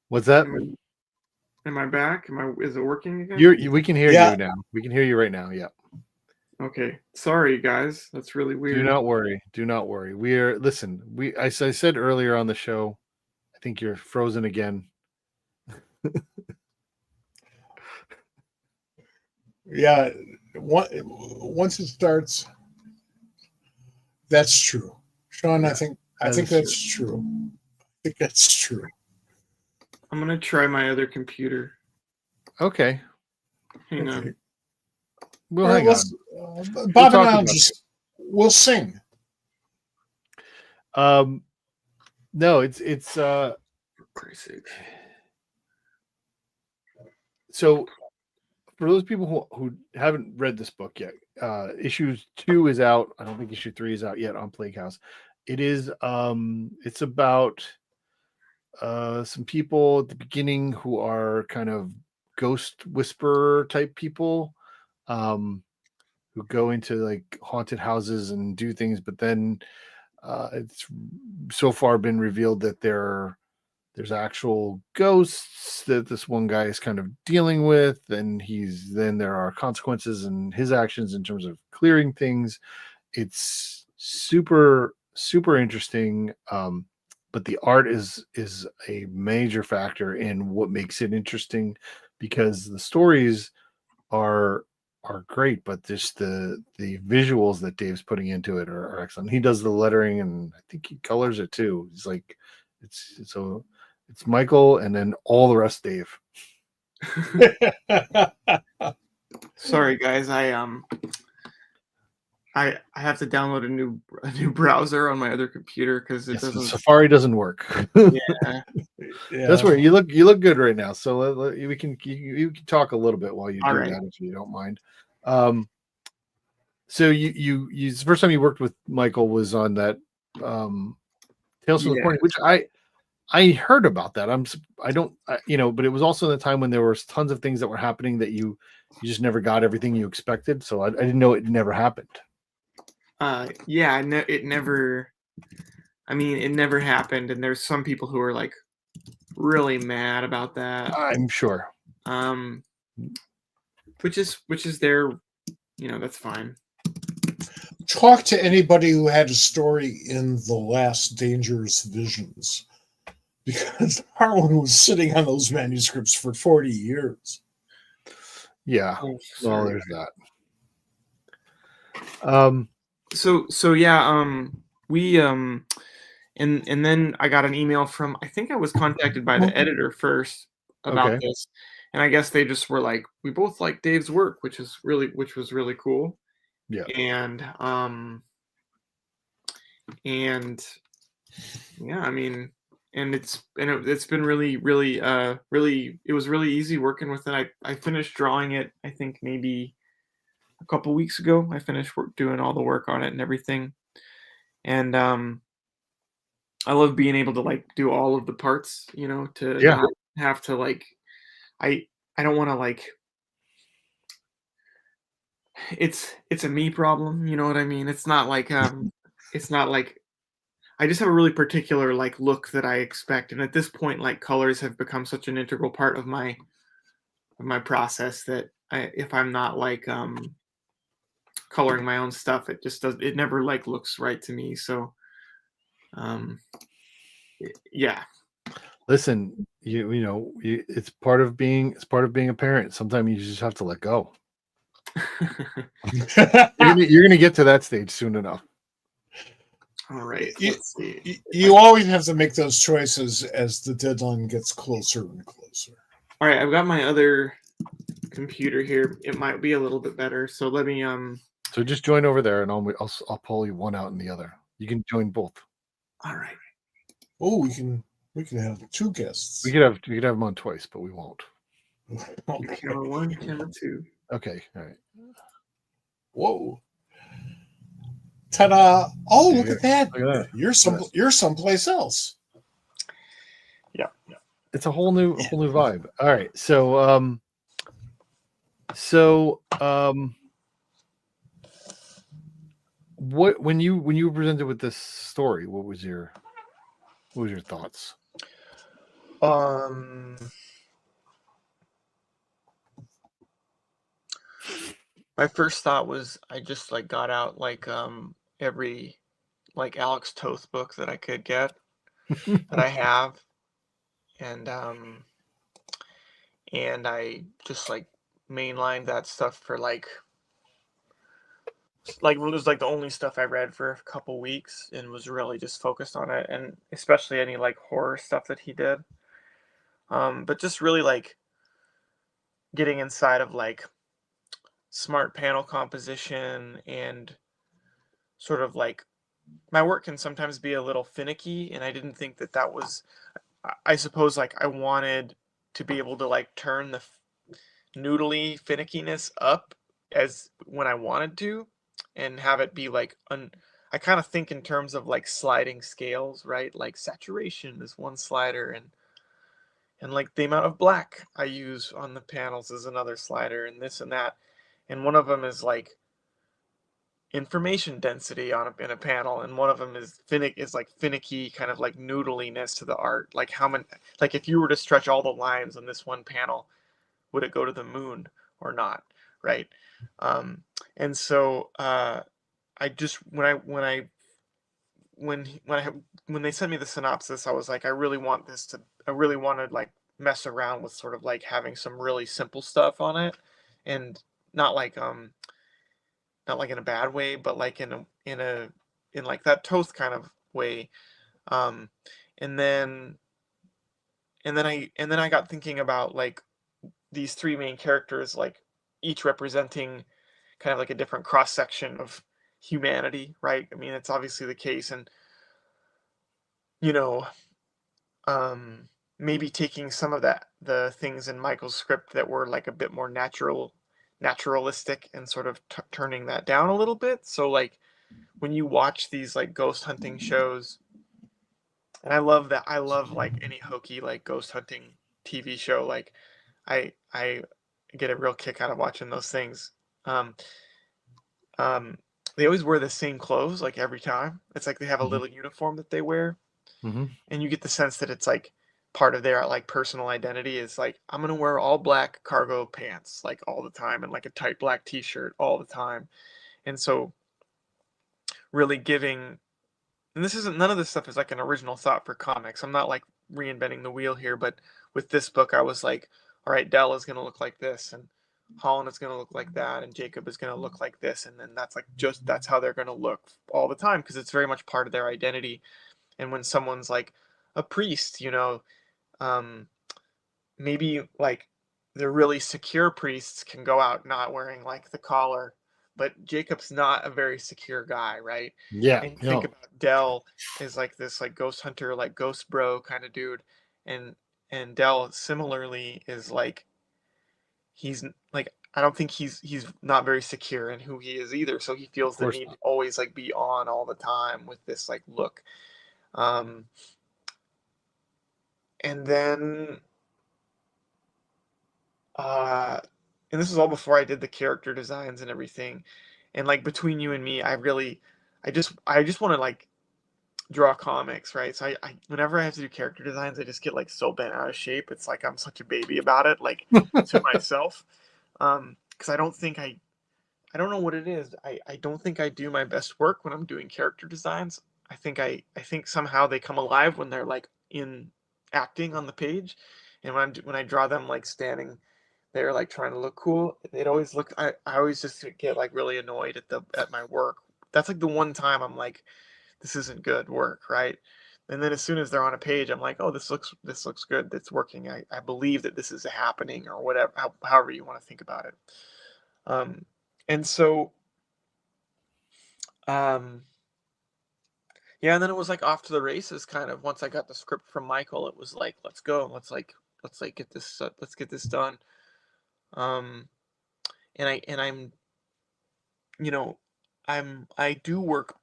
[SPEAKER 2] What's that?
[SPEAKER 4] Am I back? Is it working again?
[SPEAKER 2] We can hear
[SPEAKER 3] Yeah.
[SPEAKER 2] you now. We can hear you right now. Yeah.
[SPEAKER 4] Okay. Sorry, guys. That's really weird.
[SPEAKER 2] Do not worry. Do not worry. I said earlier on the show, I think you're frozen again.
[SPEAKER 3] Yeah, once it starts, that's true. Sean,
[SPEAKER 2] Yeah,
[SPEAKER 3] I
[SPEAKER 2] that
[SPEAKER 3] think
[SPEAKER 2] is
[SPEAKER 3] that's true. I think that's true.
[SPEAKER 4] I'm gonna try my other computer.
[SPEAKER 2] Okay.
[SPEAKER 4] Hang
[SPEAKER 3] Okay.
[SPEAKER 4] on.
[SPEAKER 2] We'll
[SPEAKER 3] All right,
[SPEAKER 2] hang on.
[SPEAKER 3] Bob
[SPEAKER 2] talk
[SPEAKER 3] and I'll
[SPEAKER 2] about
[SPEAKER 3] we'll sing.
[SPEAKER 2] No, it's
[SPEAKER 4] For Christ's sake.
[SPEAKER 2] so for those people who haven't read this book yet, issue 2 is out. I don't think issue 3 is out yet on Plague House. It is it's about some people at the beginning who are kind of ghost whisperer type people, who go into like haunted houses and do things, but then it's so far been revealed that there's actual ghosts that this one guy is kind of dealing with, and then there are consequences in his actions in terms of clearing things. It's super interesting, but the art is a major factor in what makes it interesting, because the stories are great, but just the visuals that Dave's putting into it are excellent. He does the lettering, and I think he colors it too. He's like, it's Michael, and then all the rest Dave.
[SPEAKER 4] Sorry, guys. I have to download a new browser on my other computer because it doesn't.
[SPEAKER 2] Safari doesn't work.
[SPEAKER 4] Yeah.
[SPEAKER 2] That's where you look good right now. So we can you can talk a little bit while you do that, if you don't mind. So you the first time you worked with Michael was on that Tales from the Corner, which I heard about that. But it was also in the time when there was tons of things that were happening that you just never got everything you expected. So I didn't know it never happened.
[SPEAKER 4] It never. I mean, it never happened, and there's some people who are like really mad about that.
[SPEAKER 2] I'm sure.
[SPEAKER 4] Which is their, that's fine.
[SPEAKER 3] Talk to anybody who had a story in the last Dangerous Visions, because Harlan was sitting on those manuscripts for 40 years.
[SPEAKER 2] Yeah. Well, there's that.
[SPEAKER 4] We and then I got an email from, I think I was contacted by the editor first about this, and I guess they just were like, we both like Dave's work, which was really cool.
[SPEAKER 2] Yeah.
[SPEAKER 4] And yeah, I mean, and it's been really it was really easy working with it. I finished drawing it, I think maybe a couple weeks ago. I finished doing all the work on it and everything. And I love being able to like do all of the parts, to not have to like, I don't want to like, it's a me problem, you know what I mean? It's not like I just have a really particular like look that I expect, and at this point, like, colors have become such an integral part of my process that if I'm not like coloring my own stuff, it never like looks right to me. So yeah.
[SPEAKER 2] Listen, it's part of being a parent. Sometimes you just have to let go. You're gonna get to that stage soon enough.
[SPEAKER 4] All right.
[SPEAKER 3] You always have to make those choices as the deadline gets closer and closer.
[SPEAKER 4] All right, I've got my other computer here. It might be a little bit better. So let me
[SPEAKER 2] So just join over there, and I'll pull you one out and the other. You can join both.
[SPEAKER 4] All right.
[SPEAKER 3] Oh, we can have two guests.
[SPEAKER 2] We could have them on twice, but we won't.
[SPEAKER 3] Okay.
[SPEAKER 4] Camera 1, camera 2.
[SPEAKER 2] Okay. All right.
[SPEAKER 3] Whoa. Ta-da! Oh,
[SPEAKER 2] Yeah,
[SPEAKER 3] look at that.
[SPEAKER 2] Look at that.
[SPEAKER 3] You're someplace else.
[SPEAKER 4] Yeah.
[SPEAKER 2] It's a whole new vibe. All right. So what when you were presented with this story, what was your thoughts?
[SPEAKER 4] My first thought was I just like got out like every like Alex Toth book that I could get that I have, and I just like mainlined that stuff for like it was like the only stuff I read for a couple weeks, and was really just focused on it, and especially any like horror stuff that he did. But just really like getting inside of like smart panel composition, and sort of like my work can sometimes be a little finicky, and I didn't think that was, I suppose, like I wanted to be able to like turn noodly finickiness up as when I wanted to, and have it be like I kind of think in terms of like sliding scales, right? Like saturation is one slider, and like the amount of black I use on the panels is another slider, and this and that. And one of them is like information density in a panel, and one of them is like finicky, kind of like noodliness to the art. Like how many, like if you were to stretch all the lines on this one panel, would it go to the moon or not, right? Um, and so I just when they sent me the synopsis, I was like, I really want to like mess around with sort of like having some really simple stuff on it, and not like not like in a bad way, but like in like that Toth kind of way. Um, and then and then I got thinking about like these three main characters, like each representing kind of like a different cross section of humanity, right? I mean, it's obviously the case, and you know, maybe taking some of the things in Michael's script that were like a bit more naturalistic, and sort of turning that down a little bit. So like when you watch these like ghost hunting shows, and I love like any hokey like ghost hunting TV show. Like I get a real kick out of watching those things. Um, um, they always wear the same clothes like every time. It's like they have a
[SPEAKER 2] Mhm.
[SPEAKER 4] little uniform that they wear,
[SPEAKER 2] Mm-hmm.
[SPEAKER 4] and you get the sense that it's like part of their like personal identity is like, I'm gonna wear all black cargo pants like all the time, and like a tight black t-shirt all the time. And so really giving, and this isn't, none of this stuff is like an original thought for comics. I'm not like reinventing the wheel here, but with this book I was like, all right, Dell is gonna look like this, and Holland is gonna look like that, and Jacob is gonna look like this, and then that's like just that's how they're gonna look all the time, because it's very much part of their identity. And when someone's like a priest, um, maybe like the really secure priests can go out not wearing like the collar, but Jacob's not a very secure guy, right?
[SPEAKER 2] Yeah.
[SPEAKER 4] And you think
[SPEAKER 2] No.
[SPEAKER 4] about Dell is like this like ghost hunter, like ghost bro kind of dude, and Dell similarly is like he's like, I don't think he's not very secure in who he is either, so he feels
[SPEAKER 2] Of
[SPEAKER 4] the
[SPEAKER 2] course
[SPEAKER 4] need to
[SPEAKER 2] not.
[SPEAKER 4] always like be on all the time with this like look. Um, and then uh and this was all before I did the character designs and everything. And like between you and me, I just want to like draw comics, right? So I whenever I have to do character designs, I just get like so bent out of shape. It's like I'm such a baby about it, like to myself. Because I don't know what it is. I don't think I do my best work when I'm doing character designs. I think somehow they come alive when they're like in acting on the page, and when I draw them like standing there like trying to look cool, it always look I always just get like really annoyed at my work. That's like the one time I'm like, this isn't good work, right? And then as soon as they're on a page, I'm like, oh, this looks good. It's working. I believe that this is happening, or whatever, however you want to think about it. Um, and so um, yeah, and then it was like off to the races kind of. Once I got the script from Michael, it was like, let's go. Let's like get this let's get this done. Um, and I'm you know, I do work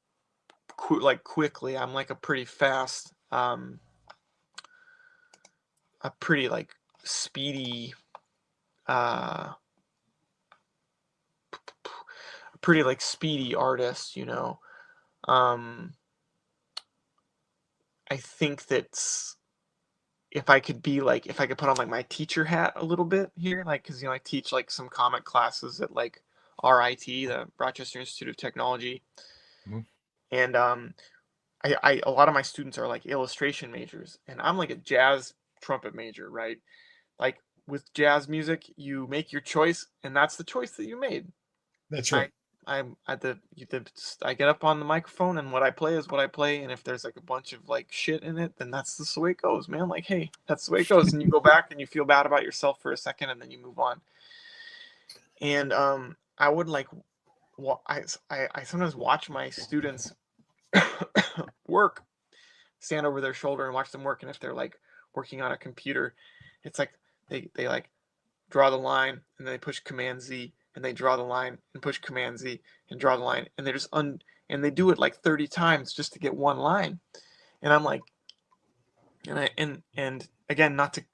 [SPEAKER 4] like quickly. I'm like a pretty fast, a pretty like speedy, uh, pretty like speedy artist. Um, I think that if I could put on like my teacher hat a little bit here, like because I teach like some comic classes at like RIT, the Rochester Institute of Technology,
[SPEAKER 2] Mhm.
[SPEAKER 4] and I a lot of my students are like illustration majors, and I'm like a jazz trumpet major, right? Like with jazz music, you make your choice, and that's the choice that you made.
[SPEAKER 3] That's
[SPEAKER 4] I
[SPEAKER 3] right.
[SPEAKER 4] I'm at I get up on the microphone, and what I play is what I play, and if there's like a bunch of like shit in it, then that's just the way it goes, man. Like, hey, that's the way it goes, and you go back and you feel bad about yourself for a second, and then you move on. And I would like I sometimes watch my students work, stand over their shoulder and watch them work, and if they're like working on a computer, it's like they like draw the line, and then they push Command Z, and they draw the line and push Command Z and draw the line, and they just and they do it like 30 times just to get one line. And I'm like, and again, not to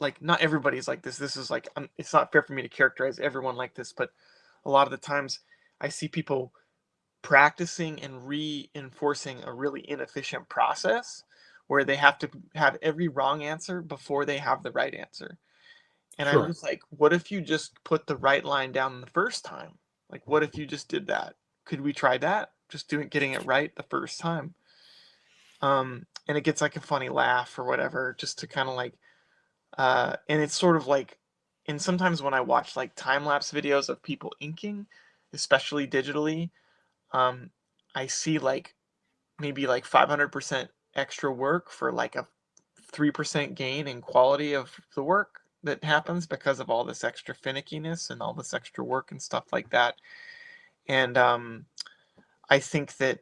[SPEAKER 4] like, not everybody's like this. This is like, it's not fair for me to characterize everyone like this, but a lot of the times I see people practicing and reinforcing a really inefficient process where they have to have every wrong answer before they have the right answer. And I
[SPEAKER 2] Sure.
[SPEAKER 4] was like, what if you just put the right line down the first time? Like, what if you just did that? Could we try that? Just getting it right the first time. And it gets like a funny laugh or whatever, just to kind of like, and it's sort of like, and sometimes when I watch like time lapse videos of people inking, especially digitally, I see like maybe like 500% extra work for like a 3% gain in quality of the work that happens because of all this extra finickiness and all this extra work and stuff like that. And I think that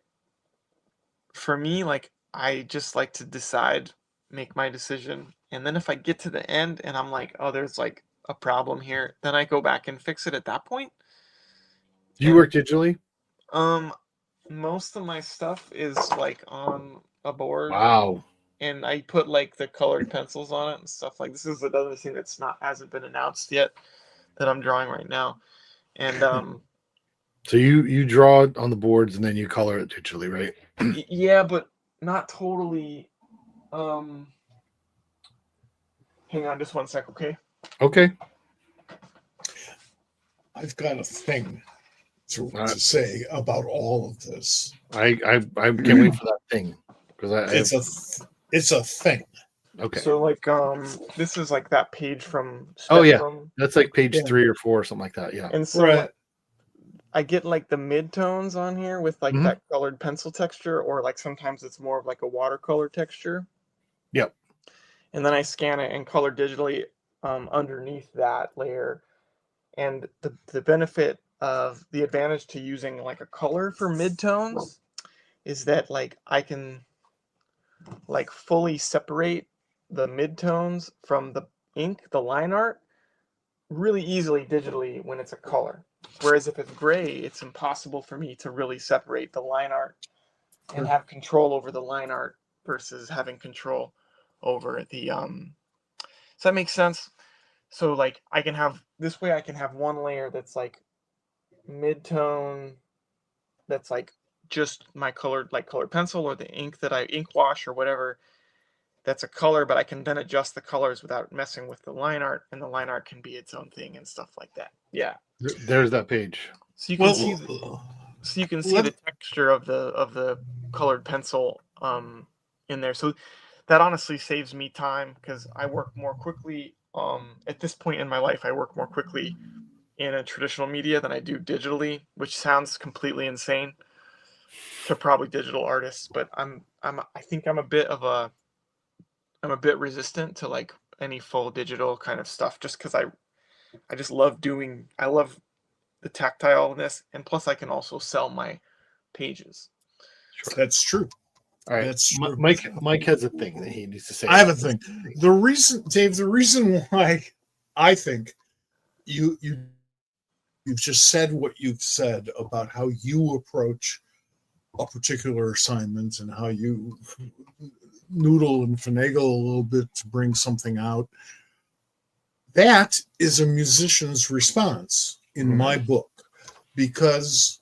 [SPEAKER 4] for me, like, I just like to decide, make my decision, and then if I get to the end and I'm like, oh, there's like a problem here, then I go back and fix it at that point.
[SPEAKER 2] Do you
[SPEAKER 4] And
[SPEAKER 2] work digitally?
[SPEAKER 4] most of my stuff is like on a board,
[SPEAKER 2] Wow.
[SPEAKER 4] and I put like the colored pencils on it and stuff. Like, this is another thing that's not hasn't been announced yet that I'm drawing right now. And
[SPEAKER 2] So you draw it on the boards and then you color it digitally, right?
[SPEAKER 4] yeah, but not totally. Hang on just one sec, okay?
[SPEAKER 2] Okay.
[SPEAKER 3] I've got a thing to say about all of this.
[SPEAKER 2] I can't wait for that thing because
[SPEAKER 3] It's a thing.
[SPEAKER 2] okay.
[SPEAKER 4] So like this is like that page from
[SPEAKER 2] Oh, yeah.
[SPEAKER 4] Spectrum.
[SPEAKER 2] That's like page
[SPEAKER 3] Yeah.
[SPEAKER 2] 3 or 4 or something like that. Yeah.
[SPEAKER 4] And so
[SPEAKER 3] Right.
[SPEAKER 4] like, I get like the mid-tones on here with like
[SPEAKER 2] Mhm.
[SPEAKER 4] that colored pencil texture, or like sometimes it's more of like a watercolor texture.
[SPEAKER 2] Yep.
[SPEAKER 4] And then I scan it and color digitally underneath that layer. And the benefit of the advantage to using like a color for mid-tones is that like I can like fully separate the mid-tones from the ink, the line art, really easily digitally when it's a color. Whereas if it's gray, it's impossible for me to really separate the line art and have control over the line art versus having control over the Does that make sense? So like I can have this way, I can have one layer that's like mid-tone, that's like just my colored pencil or the ink that I ink wash or whatever, that's a color, but I can then adjust the colors without messing with the line art, and the line art can be its own thing and stuff like that. Yeah.
[SPEAKER 2] There's that page.
[SPEAKER 4] So you can
[SPEAKER 3] Well,
[SPEAKER 4] see the texture of the colored pencil in there. So that honestly saves me time because I work more quickly. At this point in my life, I work more quickly in a traditional media than I do digitally, which sounds completely insane to probably digital artists, but I think I'm a bit resistant to like any full digital kind of stuff just because I just love I love the tactileness, and plus I can also sell my pages.
[SPEAKER 3] That's true.
[SPEAKER 2] All right.
[SPEAKER 3] That's true.
[SPEAKER 2] Mike has a thing that he needs to say.
[SPEAKER 3] I have a thing. The reason, Dave, why I think you've just said what you've said about how you approach a particular assignment and how you noodle and finagle a little bit to bring something out. That is a musician's response in my book, because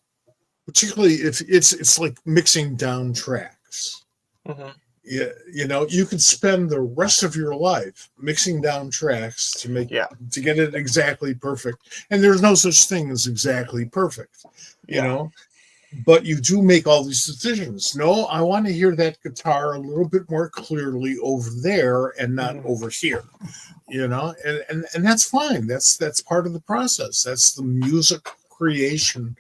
[SPEAKER 3] particularly if it's like mixing down tracks.
[SPEAKER 4] Mm-hmm.
[SPEAKER 3] Yeah, you could spend the rest of your life mixing down tracks to get it exactly perfect, and there's no such thing as exactly perfect, but you do make all these decisions. No, I want to hear that guitar a little bit more clearly over there and not over here, and that's fine. That's part of the process. That's the music creation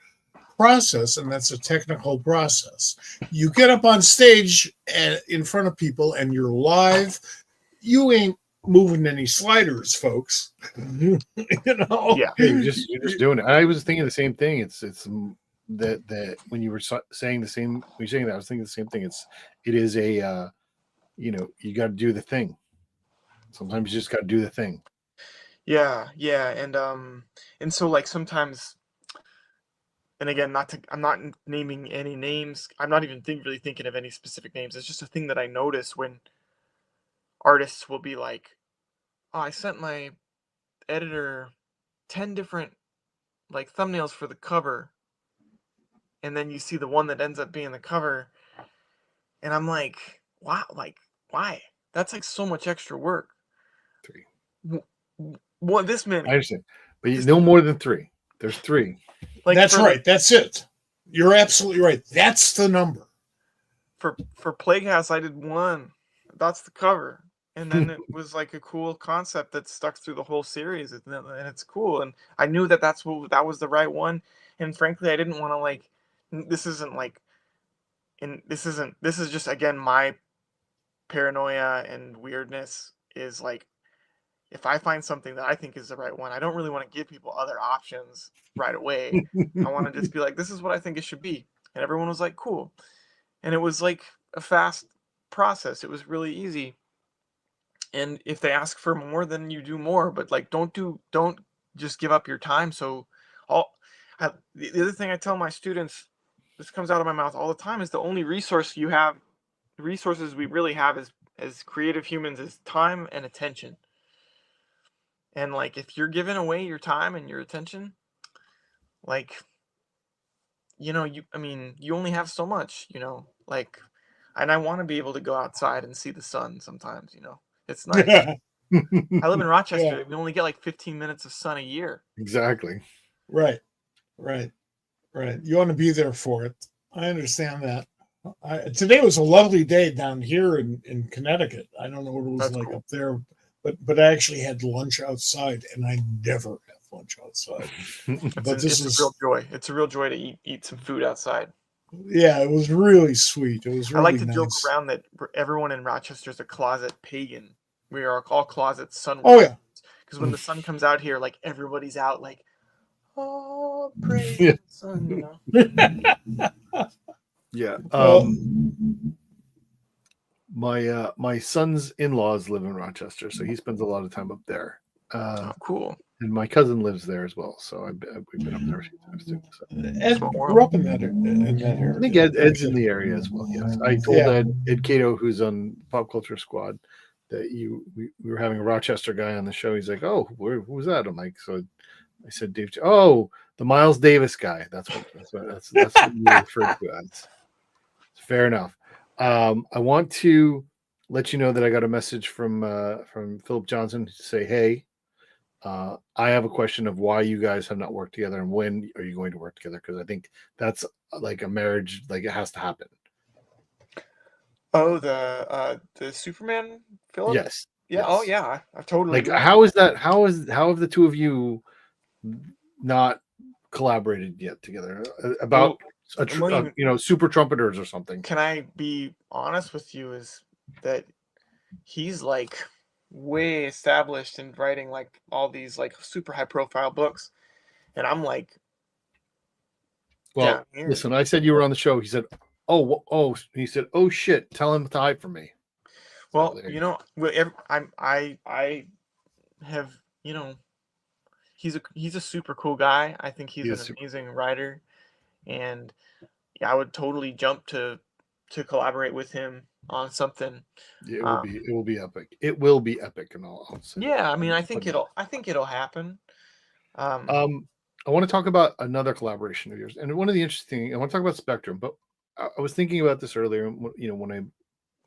[SPEAKER 3] process, and that's a technical process. You get up on stage and in front of people and you're live, you ain't moving any sliders, folks.
[SPEAKER 2] Yeah, you're just doing it. I was thinking the same thing. It's that when you were saying the same, when you're saying that, I was thinking the same thing. It is a you got to do the thing. Sometimes you just got to do the thing.
[SPEAKER 4] Yeah, yeah, and so like sometimes, and again, I'm not naming any names. I'm not even really thinking of any specific names. It's just a thing that I notice when artists will be like, "Oh, I sent my editor 10 different like thumbnails for the cover," and then you see the one that ends up being the cover, and I'm like, "Wow, like why? That's like so much extra work."
[SPEAKER 2] 3.
[SPEAKER 4] What this
[SPEAKER 2] I
[SPEAKER 4] many?
[SPEAKER 2] understand, but no more than 3. There's 3.
[SPEAKER 4] Like
[SPEAKER 3] That's
[SPEAKER 4] for
[SPEAKER 3] right. That's it. You're absolutely right. That's the number.
[SPEAKER 4] for Plague House, I did one. That's the cover, and then it was like a cool concept that stuck through the whole series, and it's cool. And I knew that that was the right one. And frankly, I didn't want to like. This isn't like, and this isn't. This is just again my paranoia and weirdness is like if I find something that I think is the right one, I don't really want to give people other options right away. I want to just be like, this is what I think it should be. And everyone was like, cool. And it was like a fast process. It was really easy. And if they ask for more, then you do more. But like, don't just give up your time. So, all the other thing I tell my students, this comes out of my mouth all the time, is the only resources we really have as creative humans is time and attention. And like, if you're giving away your time and your attention, like, I mean, you only have so much, like, and I want to be able to go outside and see the sun sometimes, it's nice. I live in
[SPEAKER 3] Yeah.
[SPEAKER 4] Rochester. We only get like 15 minutes of sun a year.
[SPEAKER 2] Exactly.
[SPEAKER 3] Right. Right. Right. You want to be there for it. I understand that. Today was a lovely day down here in Connecticut. I don't know what it was
[SPEAKER 4] That's
[SPEAKER 3] like
[SPEAKER 4] cool.
[SPEAKER 3] up there, but I actually had lunch outside, and I never have lunch outside. But this
[SPEAKER 4] It's a real
[SPEAKER 3] was,
[SPEAKER 4] joy. It's a real joy to eat some food outside.
[SPEAKER 3] yeah, it was really sweet. It was
[SPEAKER 4] I like
[SPEAKER 3] really
[SPEAKER 4] to joke
[SPEAKER 3] nice.
[SPEAKER 4] around that everyone in Rochester is a closet pagan. We are all closet sun
[SPEAKER 3] Oh
[SPEAKER 4] worshippers.
[SPEAKER 3] yeah,
[SPEAKER 4] Because when the sun comes out here, like everybody's out, like, oh, praise
[SPEAKER 2] Yeah.
[SPEAKER 4] the sun,
[SPEAKER 2] Yeah.
[SPEAKER 3] well,
[SPEAKER 2] My son's in-laws live in Rochester, so he spends a lot of time up there.
[SPEAKER 4] Oh, cool.
[SPEAKER 2] And my cousin lives there as well, so we've been up there a few times too. So.
[SPEAKER 3] Ed
[SPEAKER 4] Small world.
[SPEAKER 3] grew up in that
[SPEAKER 2] I think
[SPEAKER 3] area.
[SPEAKER 2] Ed's in the area as well. Yes, I told
[SPEAKER 3] Yeah.
[SPEAKER 2] Ed Cato, who's on Pop Culture Squad, that we were having a Rochester guy on the show. He's like, "Oh, who's that?" I'm like, "So," I said, "Dave. Oh, the Miles Davis guy. That's what you referred to as." Fair enough. I want to let you know that I got a message from Philip Johnson to say, "Hey, I have a question of why you guys have not worked together and when are you going to work together? Because I think that's like a marriage, like it has to happen."
[SPEAKER 4] Oh, the Superman Philip?
[SPEAKER 2] Yes.
[SPEAKER 4] Yeah. Oh,
[SPEAKER 2] Yes.
[SPEAKER 4] yeah. I've totally
[SPEAKER 2] Like,
[SPEAKER 4] do want
[SPEAKER 2] how is that? How have the two of you not collaborated yet together about
[SPEAKER 4] I'm willing-
[SPEAKER 2] super trumpeters or something?
[SPEAKER 4] Can I be honest with you? Is that he's like way established in writing like all these like super high profile books, and I'm like
[SPEAKER 2] Well,
[SPEAKER 4] down here.
[SPEAKER 2] listen, I said you were on the show. He said, "Oh." He said, "Oh shit, tell him to hide from me."
[SPEAKER 4] Well,
[SPEAKER 2] there you go.
[SPEAKER 4] I have he's a super cool guy. I think he's
[SPEAKER 2] He
[SPEAKER 4] an
[SPEAKER 2] is super.
[SPEAKER 4] amazing writer, and yeah, I would totally jump to collaborate with him on something.
[SPEAKER 2] It will be epic. It will be epic, and I'll say that.
[SPEAKER 4] Yeah, I mean, I
[SPEAKER 2] But
[SPEAKER 4] think
[SPEAKER 2] no.
[SPEAKER 4] it'll happen.
[SPEAKER 2] I want to talk about another collaboration of yours, and one of the interesting. I want to talk about Spectrum, but I was thinking about this earlier. When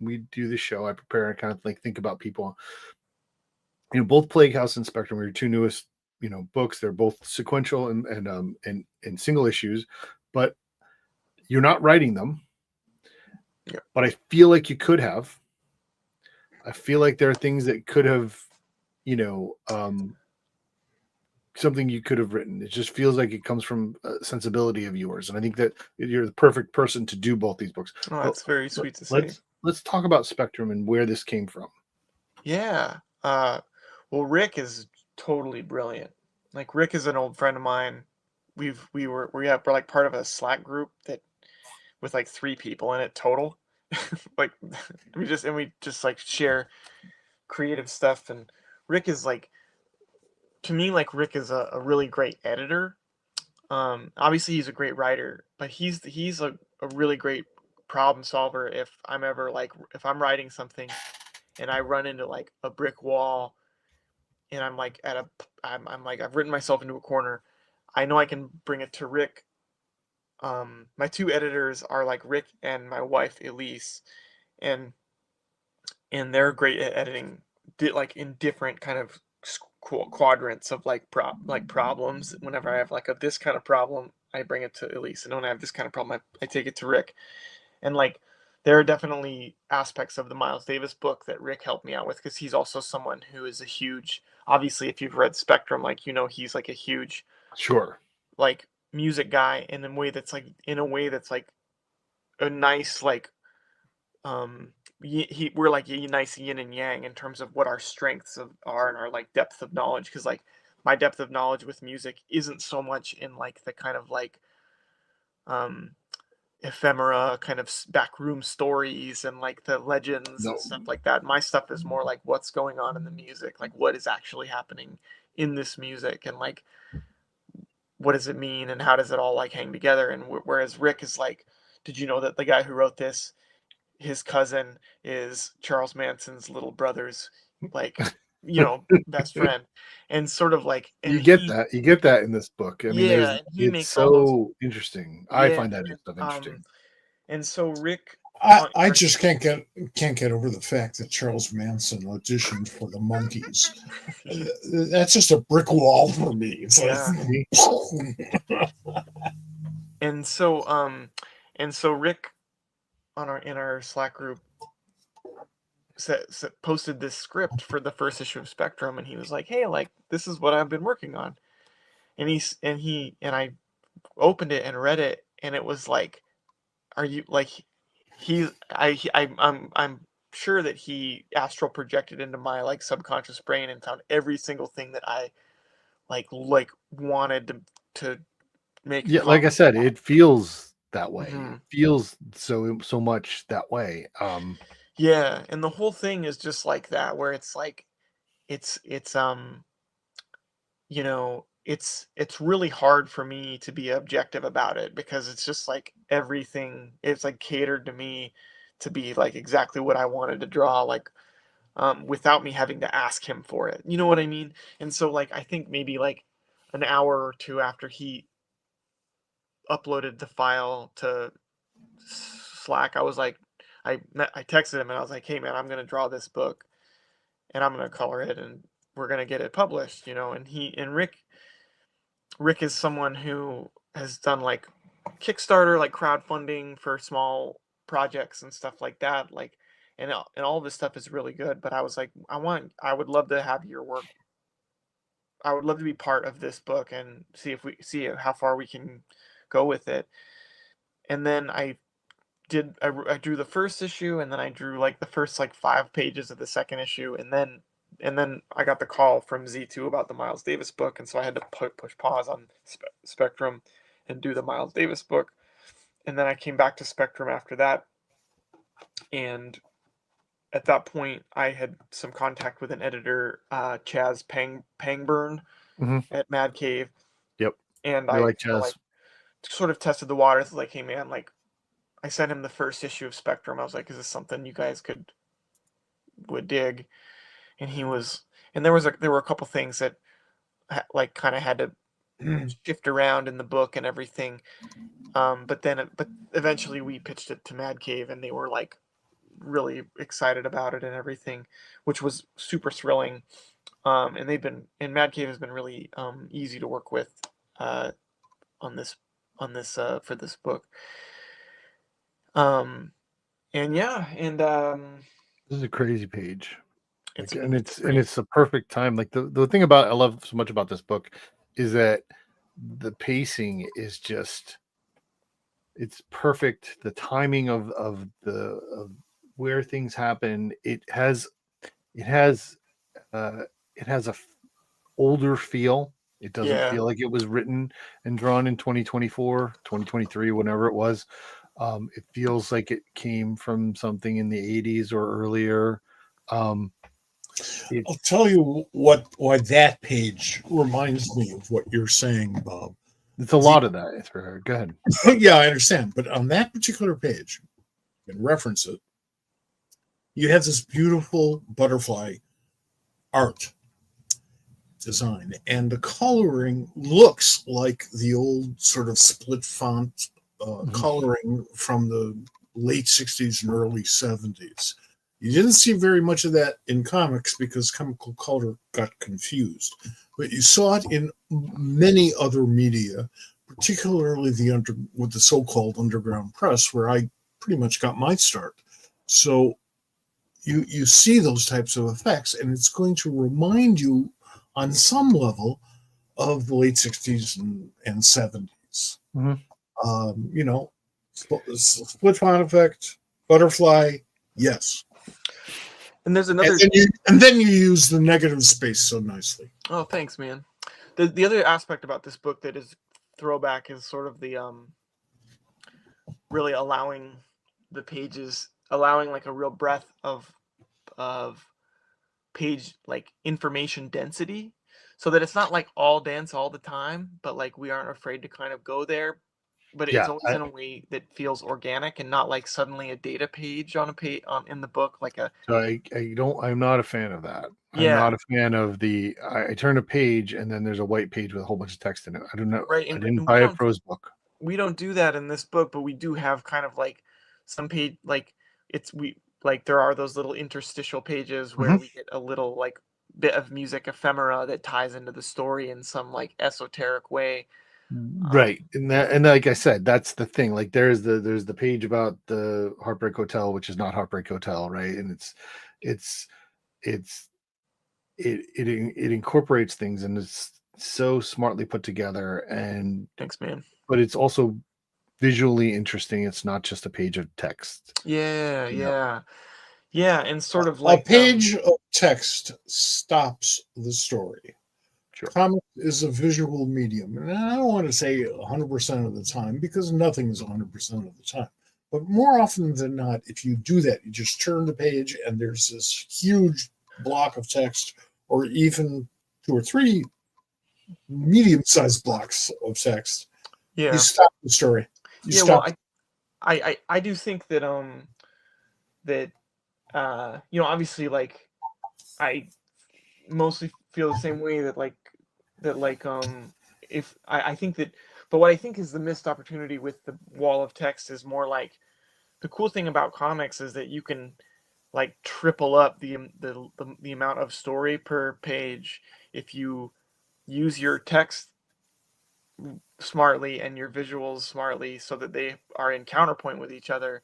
[SPEAKER 2] we do the show, I prepare and kind of like think about people. Both Plague House and Spectrum are your two newest, books. They're both sequential and single issues, but you're not writing them.
[SPEAKER 4] Yeah.
[SPEAKER 2] But I feel like you could have. I feel like there are things that could have, something you could have written. It just feels like it comes from a sensibility of yours, and I think that you're the perfect person to do both these books.
[SPEAKER 4] Oh, that's very sweet to say.
[SPEAKER 2] Let's talk about Spectrum and where this came from.
[SPEAKER 4] Yeah. Well, Rick is totally brilliant. Like Rick is an old friend of mine. We're like part of a Slack group that with like 3 people in it total. Like we just like share creative stuff, and Rick is like
[SPEAKER 5] to me, like Rick is a really great editor. Obviously he's a great writer, but he's a really great problem solver. If I'm ever like, if I'm writing something and I run into like a brick wall and I'm like I'm like, I've written myself into a corner, I know I can bring it to Rick. My two editors are like Rick and my wife Elise, and they're great at editing, like in different kind of quadrants of like problems. Whenever I have like this kind of problem, I bring it to Elise, and when I have this kind of problem, I take it to Rick. And like there are definitely aspects of the Miles Davis book that Rick helped me out with, because he's also someone who is a huge, obviously if you've read Spectrum, like, you know, he's like a huge
[SPEAKER 2] Sure.
[SPEAKER 5] like music guy in a way that's like a nice like we're like a nice yin and yang in terms of what our strengths are and our like depth of knowledge, because like my depth of knowledge with music isn't so much in like the kind of like um ephemera kind of backroom stories and like the legends
[SPEAKER 2] No.
[SPEAKER 5] and stuff like that. My stuff is more like what's going on in the music, like what is actually happening in this music, and like what does it mean and how does it all like hang together. And whereas Rick is like, did you know that the guy who wrote this, his cousin is Charles Manson's little brother's like, you know, best friend, and sort of like, and
[SPEAKER 2] You get that in this book. I mean,
[SPEAKER 5] yeah, and he
[SPEAKER 2] it's
[SPEAKER 5] makes all those,
[SPEAKER 2] so interesting. I
[SPEAKER 5] yeah,
[SPEAKER 2] find that stuff interesting.
[SPEAKER 5] and so Rick,
[SPEAKER 3] I just can't get over the fact that Charles Manson auditioned for the Monkees. That's just a brick wall for me. It's like,
[SPEAKER 5] and so Rick in our Slack group posted this script for the first issue of Spectrum, and he was like, "Hey, like this is what I've been working on," and I opened it and read it, and it was like, "Are you like?" I'm sure that he astral projected into my like subconscious brain and found every single thing that I like wanted to make.
[SPEAKER 2] Yeah, like I said, it feels that way.
[SPEAKER 5] Mhm.
[SPEAKER 2] It feels so much that way.
[SPEAKER 5] Yeah, and the whole thing is just like that, where it's like it's you know, it's really hard for me to be objective about it, because it's just like everything it's like catered to me to be like exactly what I wanted to draw, like without me having to ask him for it. You know what I mean? And so like I think maybe like an hour or two after he uploaded the file to Slack, I was like, I texted him and I was like, "Hey man, I'm gonna draw this book and I'm gonna color it and we're gonna get it published," you know. And Rick is someone who has done like Kickstarter, like crowdfunding for small projects and stuff like that. Like, and all this stuff is really good. But I was like, I would love to have your work. I would love to be part of this book and see how far we can go with it. And then I drew the first issue, and then I drew like the first like 5 pages of the second issue, and then I got the call from Z2 about the Miles Davis book, and so I had to push pause on Spectrum and do the Miles Davis book. And then I came back to Spectrum after that, and at that point I had some contact with an editor, Chaz Pangburn
[SPEAKER 2] Mhm.
[SPEAKER 5] at Mad Cave.
[SPEAKER 2] Yep.
[SPEAKER 5] And
[SPEAKER 2] I
[SPEAKER 5] I
[SPEAKER 2] like Chaz.
[SPEAKER 5] like sort of tested the waters, like, hey man, like I sent him the first issue of Spectrum. I was like, is this something you guys would dig? And there were a couple things that like kind of had to shift around in the book and everything. But eventually we pitched it to Mad Cave, and they were like really excited about it and everything, which was super thrilling. And Mad Cave has been really easy to work with on this for this book. And yeah, and
[SPEAKER 2] This is a crazy page.
[SPEAKER 5] it's
[SPEAKER 2] Like, and
[SPEAKER 5] great.
[SPEAKER 2] it's the perfect time. Like the thing about I love so much about this book is that the pacing is just it's perfect. The timing of where things happen. It has it has older feel. It doesn't
[SPEAKER 5] Yeah.
[SPEAKER 2] feel like it was written and drawn in 2024, 2023, whenever it was. It feels like it came from something in the 80s or earlier.
[SPEAKER 3] I'll tell you why that page reminds me of what you're saying, Bob.
[SPEAKER 2] It's a lot of that for her. Go ahead.
[SPEAKER 3] Yeah, I understand. But on that particular page, you can reference it. You have this beautiful butterfly art design, and the coloring looks like the old sort of split font coloring from the late 60s and early 70s. You didn't see very much of that in comics because chemical color got confused, but you saw it in many other media, particularly with the so-called underground press, where I pretty much got my start. So you see those types of effects, and it's going to remind you on some level of the late 60s and 70s. You know, split font effect, butterfly, yes.
[SPEAKER 5] And there's another.
[SPEAKER 3] And then you use the negative space so nicely.
[SPEAKER 5] Oh, thanks, man. The other aspect about this book that is throwback is sort of the really allowing the pages, allowing like a real breadth of page like information density, so that it's not like all dense all the time, but like we aren't afraid to kind of go there. But it's always in a way that feels organic and not like suddenly a data page on a page in the book, like a.
[SPEAKER 2] So I'm not a fan of that.
[SPEAKER 5] Yeah.
[SPEAKER 2] I'm not a fan of I turn a page and then there's a white page with a whole bunch of text in it. I don't know.
[SPEAKER 5] Right.
[SPEAKER 2] I didn't buy a prose book.
[SPEAKER 5] We don't do that in this book, but we do have kind of like some page, like there are those little interstitial pages where we get a little like bit of music ephemera that ties into the story in some like esoteric way.
[SPEAKER 2] Right. And like I said, that's the thing. Like there's the page about the Heartbreak Hotel, which is not Heartbreak Hotel, right? And it incorporates things, and it's so smartly put together. And
[SPEAKER 5] thanks, man.
[SPEAKER 2] But it's also visually interesting. It's not just a page of text.
[SPEAKER 5] Yeah, and sort of like
[SPEAKER 3] a page of text stops the story.
[SPEAKER 2] Sure.
[SPEAKER 3] Comic is a visual medium, and I don't want to say 100% of the time, because nothing is 100% of the time. But more often than not, if you do that, you just turn the page and there's this huge block of text, or even 2 or 3 medium-sized blocks of text.
[SPEAKER 5] Yeah.
[SPEAKER 3] You stop the story.
[SPEAKER 5] I do think that obviously, like, I mostly feel the same way that if I think that, but what I think is the missed opportunity with the wall of text is more like, the cool thing about comics is that you can like triple up the amount of story per page if you use your text smartly and your visuals smartly, so that they are in counterpoint with each other.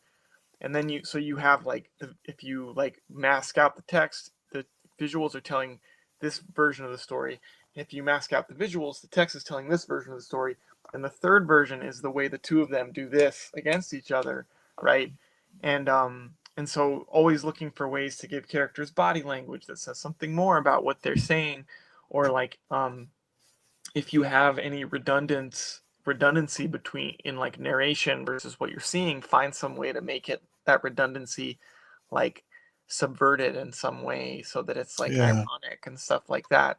[SPEAKER 5] And then you have like, if you like mask out the text, the visuals are telling this version of the story. If you mask out the visuals, the text is telling this version of the story. And the third version is the way the two of them do this against each other, right? And so always looking for ways to give characters body language that says something more about what they're saying, or like if you have any redundancy between in like narration versus what you're seeing, find some way to make that redundancy like subverted in some way, so that it's like ironic and stuff like that.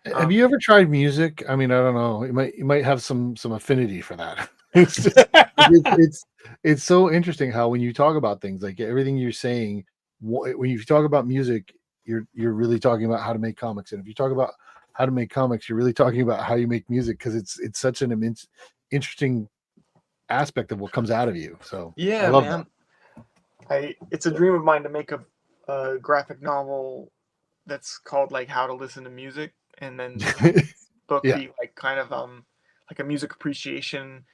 [SPEAKER 2] Have you ever tried music? I mean, I don't know. You might have some affinity for that. It's so interesting how when you talk about things, like everything you're saying, when you talk about music, you're really talking about how to make comics, and if you talk about how to make comics, you're really talking about how you make music, because it's such an interesting aspect of what comes out of you. So
[SPEAKER 5] yeah,
[SPEAKER 2] I love
[SPEAKER 5] man.
[SPEAKER 2] that.
[SPEAKER 5] It's a dream of mine to make a graphic novel that's called like How to Listen to Music, and then the book be like kind of like a music appreciation,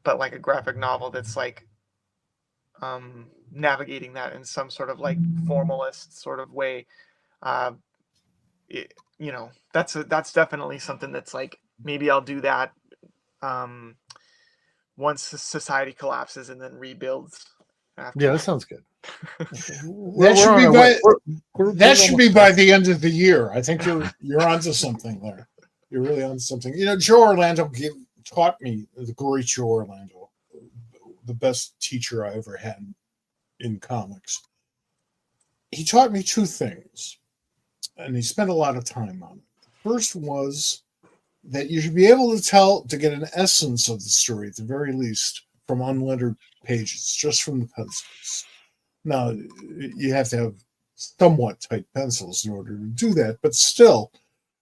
[SPEAKER 5] but like a graphic novel that's like navigating that in some sort of like formalist sort of way. That's definitely something that's like, maybe I'll do that once society collapses and then rebuilds after.
[SPEAKER 2] Yeah, that sounds good.
[SPEAKER 3] That should be by the end of the year. I think you're onto something there. You're really onto something. You know, Joe Orlando taught me, the great Joe Orlando, the best teacher I ever had in comics. He taught me 2 things. and he spent a lot of time on it. The first was that you should be able to get an essence of the story at the very least from unlettered pages, just from the pencils. Now, you have to have somewhat tight pencils in order to do that, but still,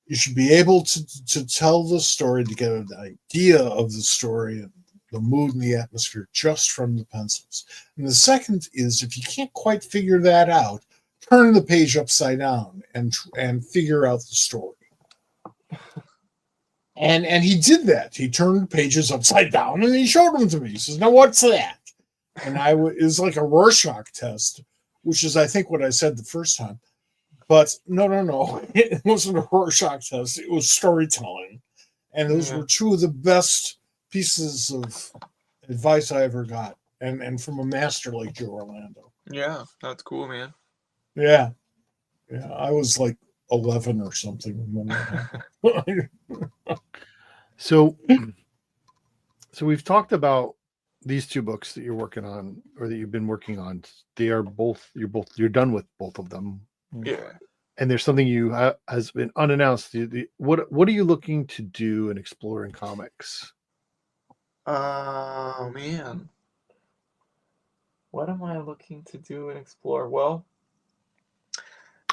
[SPEAKER 3] you should be able to tell the story, to get an idea of the story and the mood and the atmosphere just from the pencils. And the second is, if you can't quite figure that out, turn the page upside down and figure out the story. And he did that. He turned pages upside down and he showed them to me. He says, "Now what's that?" And it was like a Rorschach test, which is, I think, what I said the first time. But no. It wasn't a Rorschach test. It was storytelling. And those were two of the best pieces of advice I ever got. And from a master like Joe Orlando.
[SPEAKER 5] Yeah, that's cool, man.
[SPEAKER 3] Yeah. Yeah. I was like 11 or something when that happened.
[SPEAKER 2] So we've talked about these two books that you're working on, or that you've been working on. They are you're done with both of them.
[SPEAKER 5] Yeah.
[SPEAKER 2] And there's something has been unannounced. What are you looking to do and explore in comics?
[SPEAKER 5] Oh man, what am I looking to do and explore? Well,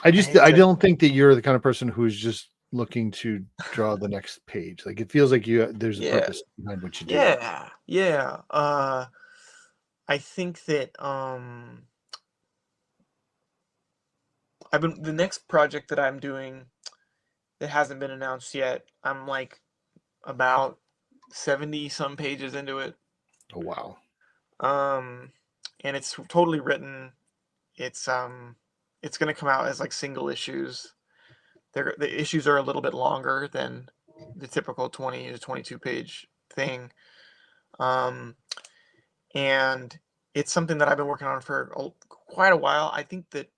[SPEAKER 2] I don't think that you're the kind of person who's just looking to draw the next page. Like, it feels like there's a purpose behind what you do.
[SPEAKER 5] Yeah. I think that the next project that I'm doing that hasn't been announced yet. I'm like about 70 some pages into it.
[SPEAKER 2] Oh wow.
[SPEAKER 5] And it's totally written. It's going to come out as like single issues. The issues are a little bit longer than the typical 20 to 22 page thing. And it's something that I've been working on for quite a while. I think that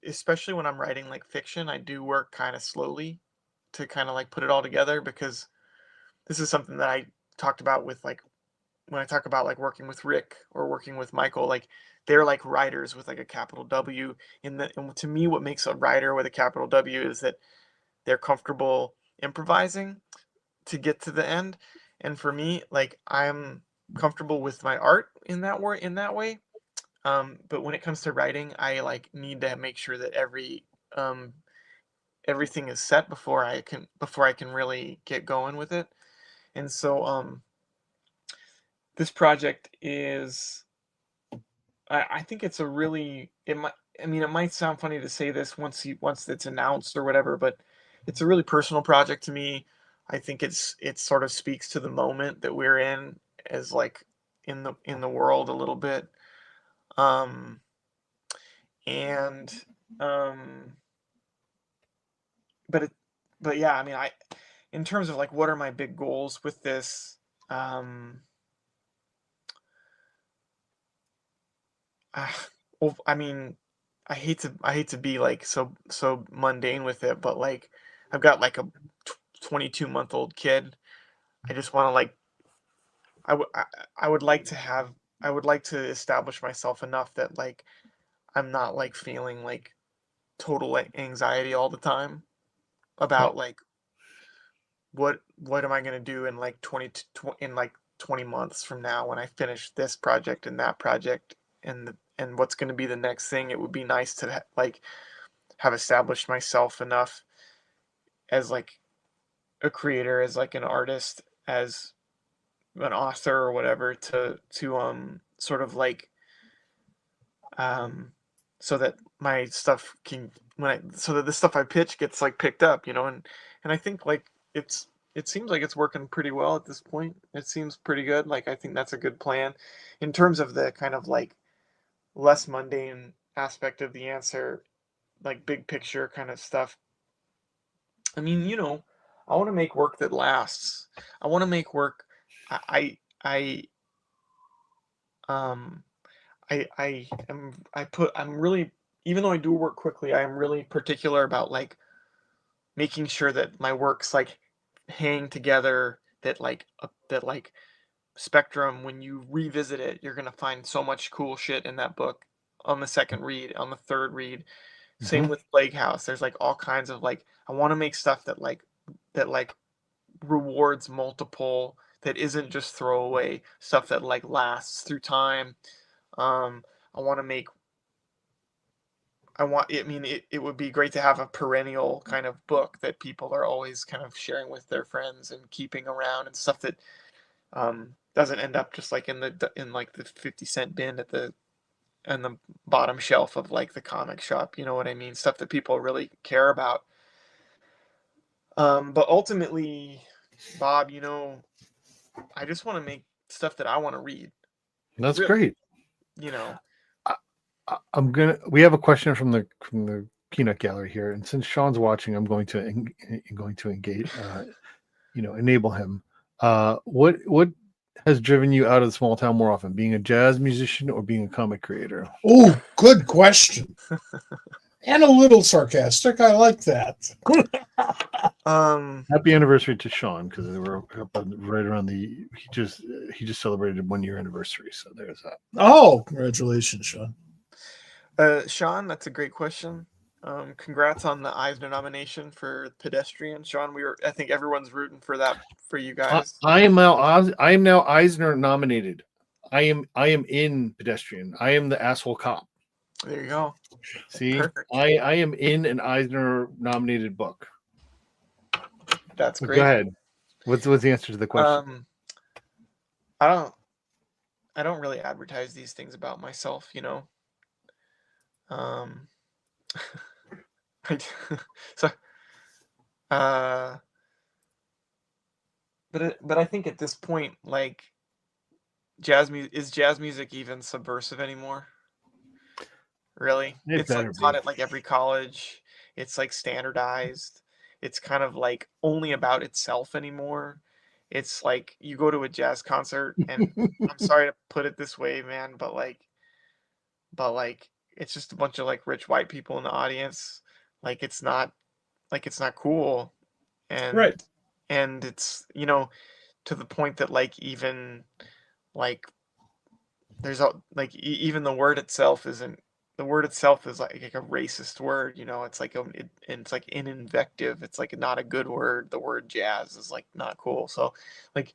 [SPEAKER 5] especially when I'm writing like fiction, I do work kind of slowly to kind of like put it all together, because this is something that I talked about with, like, when I talk about like working with Rick or working with Michael, like they're like writers with like a capital W. And to me, what makes a writer with a capital W is that they're comfortable improvising to get to the end. And for me, like, I'm comfortable with my art in that way. But when it comes to writing, I like need to make sure that everything is set before I can really get going with it. And so this project is, I think it's it might sound funny to say this once it's announced or whatever, but it's a really personal project to me. I think it sort of speaks to the moment that we're in, as like in the world a little bit. And but yeah, I mean, in terms of like what are my big goals with this, well, I mean, I hate to be like so mundane with it, but like I've got like a 22-month-old kid. I just want to like I would like to establish myself enough that like I'm not like feeling like total like anxiety all the time about like what am I going to do in like 20 months from now when I finish this project and that project, and what's going to be the next thing. It would be nice to like have established myself enough as like a creator, as like an artist, as an author or whatever, to sort of like so that my stuff can so that the stuff I pitch gets like picked up, and I think like it seems like it's working pretty well at this point. It seems pretty good. Like, I think that's a good plan in terms of the kind of like less mundane aspect of the answer, like big picture kind of stuff. I mean, I want to make work that lasts. I want to make work. I um I'm really, even though I do work quickly, I am really particular about like making sure that my works like hang together, that like spectrum, when you revisit it, you're going to find so much cool shit in that book on the second read, on the third read. Same
[SPEAKER 2] Mhm.
[SPEAKER 5] with Plague House. There's like all kinds of like I want to make stuff that like rewards multiple, that isn't just throwaway stuff, that like lasts through time. Um, I want to make I mean it would be great to have a perennial kind of book that people are always kind of sharing with their friends and keeping around, and stuff that doesn't end up just like in like the 50-cent bin at the bottom shelf of like the comic shop. You know what I mean? Stuff that people really care about. But ultimately, Bob, I just want to make stuff that I want to read.
[SPEAKER 2] That's
[SPEAKER 5] Really,
[SPEAKER 2] great.
[SPEAKER 5] you know.
[SPEAKER 2] We have a question from the peanut gallery here, and since Sean's watching, I'm going to engage, enable him. What has driven you out of the small town more often, being a jazz musician or being a comic creator?
[SPEAKER 3] Oh, good question. And a little sarcastic. I like that.
[SPEAKER 2] Happy anniversary to Sean, because they were right around he just celebrated 1 year anniversary, so there's that.
[SPEAKER 3] Oh, congratulations, Sean.
[SPEAKER 5] Sean, that's a great question. Congrats on the Eisner nomination for Pedestrian, Sean. I think everyone's rooting for that for you guys.
[SPEAKER 2] I am now Eisner nominated. I am in Pedestrian. I am the asshole cop.
[SPEAKER 5] There you go.
[SPEAKER 2] See,
[SPEAKER 5] Perfect.
[SPEAKER 2] I am in an Eisner nominated book.
[SPEAKER 5] That's great.
[SPEAKER 2] Go ahead. What's the answer to the question?
[SPEAKER 5] I don't really advertise these things about myself, so but I think at this point, like, is jazz music even subversive anymore? Really? It's like taught at like every college. It's like standardized. It's kind of like only about itself anymore. It's like you go to a jazz concert, and I'm sorry to put it this way, man, but it's just a bunch of like rich white people in the audience. Like it's not cool. And
[SPEAKER 3] Right.
[SPEAKER 5] and it's to the point that like even like there's like even the word itself is like a racist word. It's like and it's like an invective. It's like not a good word. The word jazz is like not cool. So like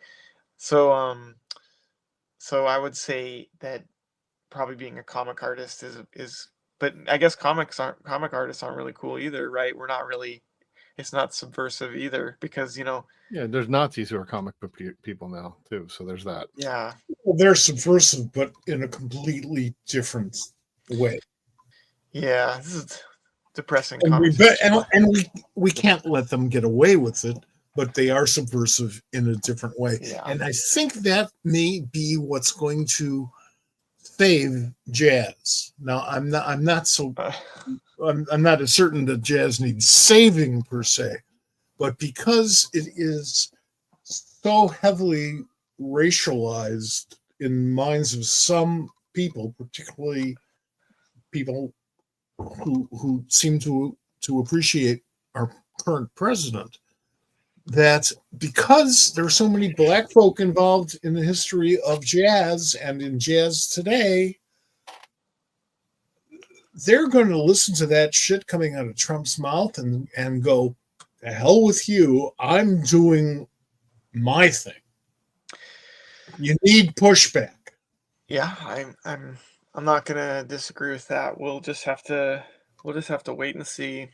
[SPEAKER 5] so so I would say that probably being a comic artist is but I guess comic artists aren't really cool either, right? It's not subversive either, because
[SPEAKER 2] Yeah, there's Nazis who are comic book people now too, so there's that.
[SPEAKER 5] yeah.
[SPEAKER 3] Well, they're subversive, but in a completely different way.
[SPEAKER 5] Yeah, this is depressing
[SPEAKER 3] And
[SPEAKER 5] conversation.
[SPEAKER 3] we can't let them get away with it, but they are subversive in a different way.
[SPEAKER 5] Yeah.
[SPEAKER 3] And I think that may be what's going to save jazz. Now, I'm not as certain that jazz needs saving per se, but because it is so heavily racialized in minds of some people, particularly people who seem to appreciate our current president, that because there are so many black folk involved in the history of jazz and in jazz today, they're going to listen to that shit coming out of Trump's mouth and go, "The hell with you! I'm doing my thing." You need pushback.
[SPEAKER 5] Yeah, I'm not gonna disagree with that. We'll just have to wait and see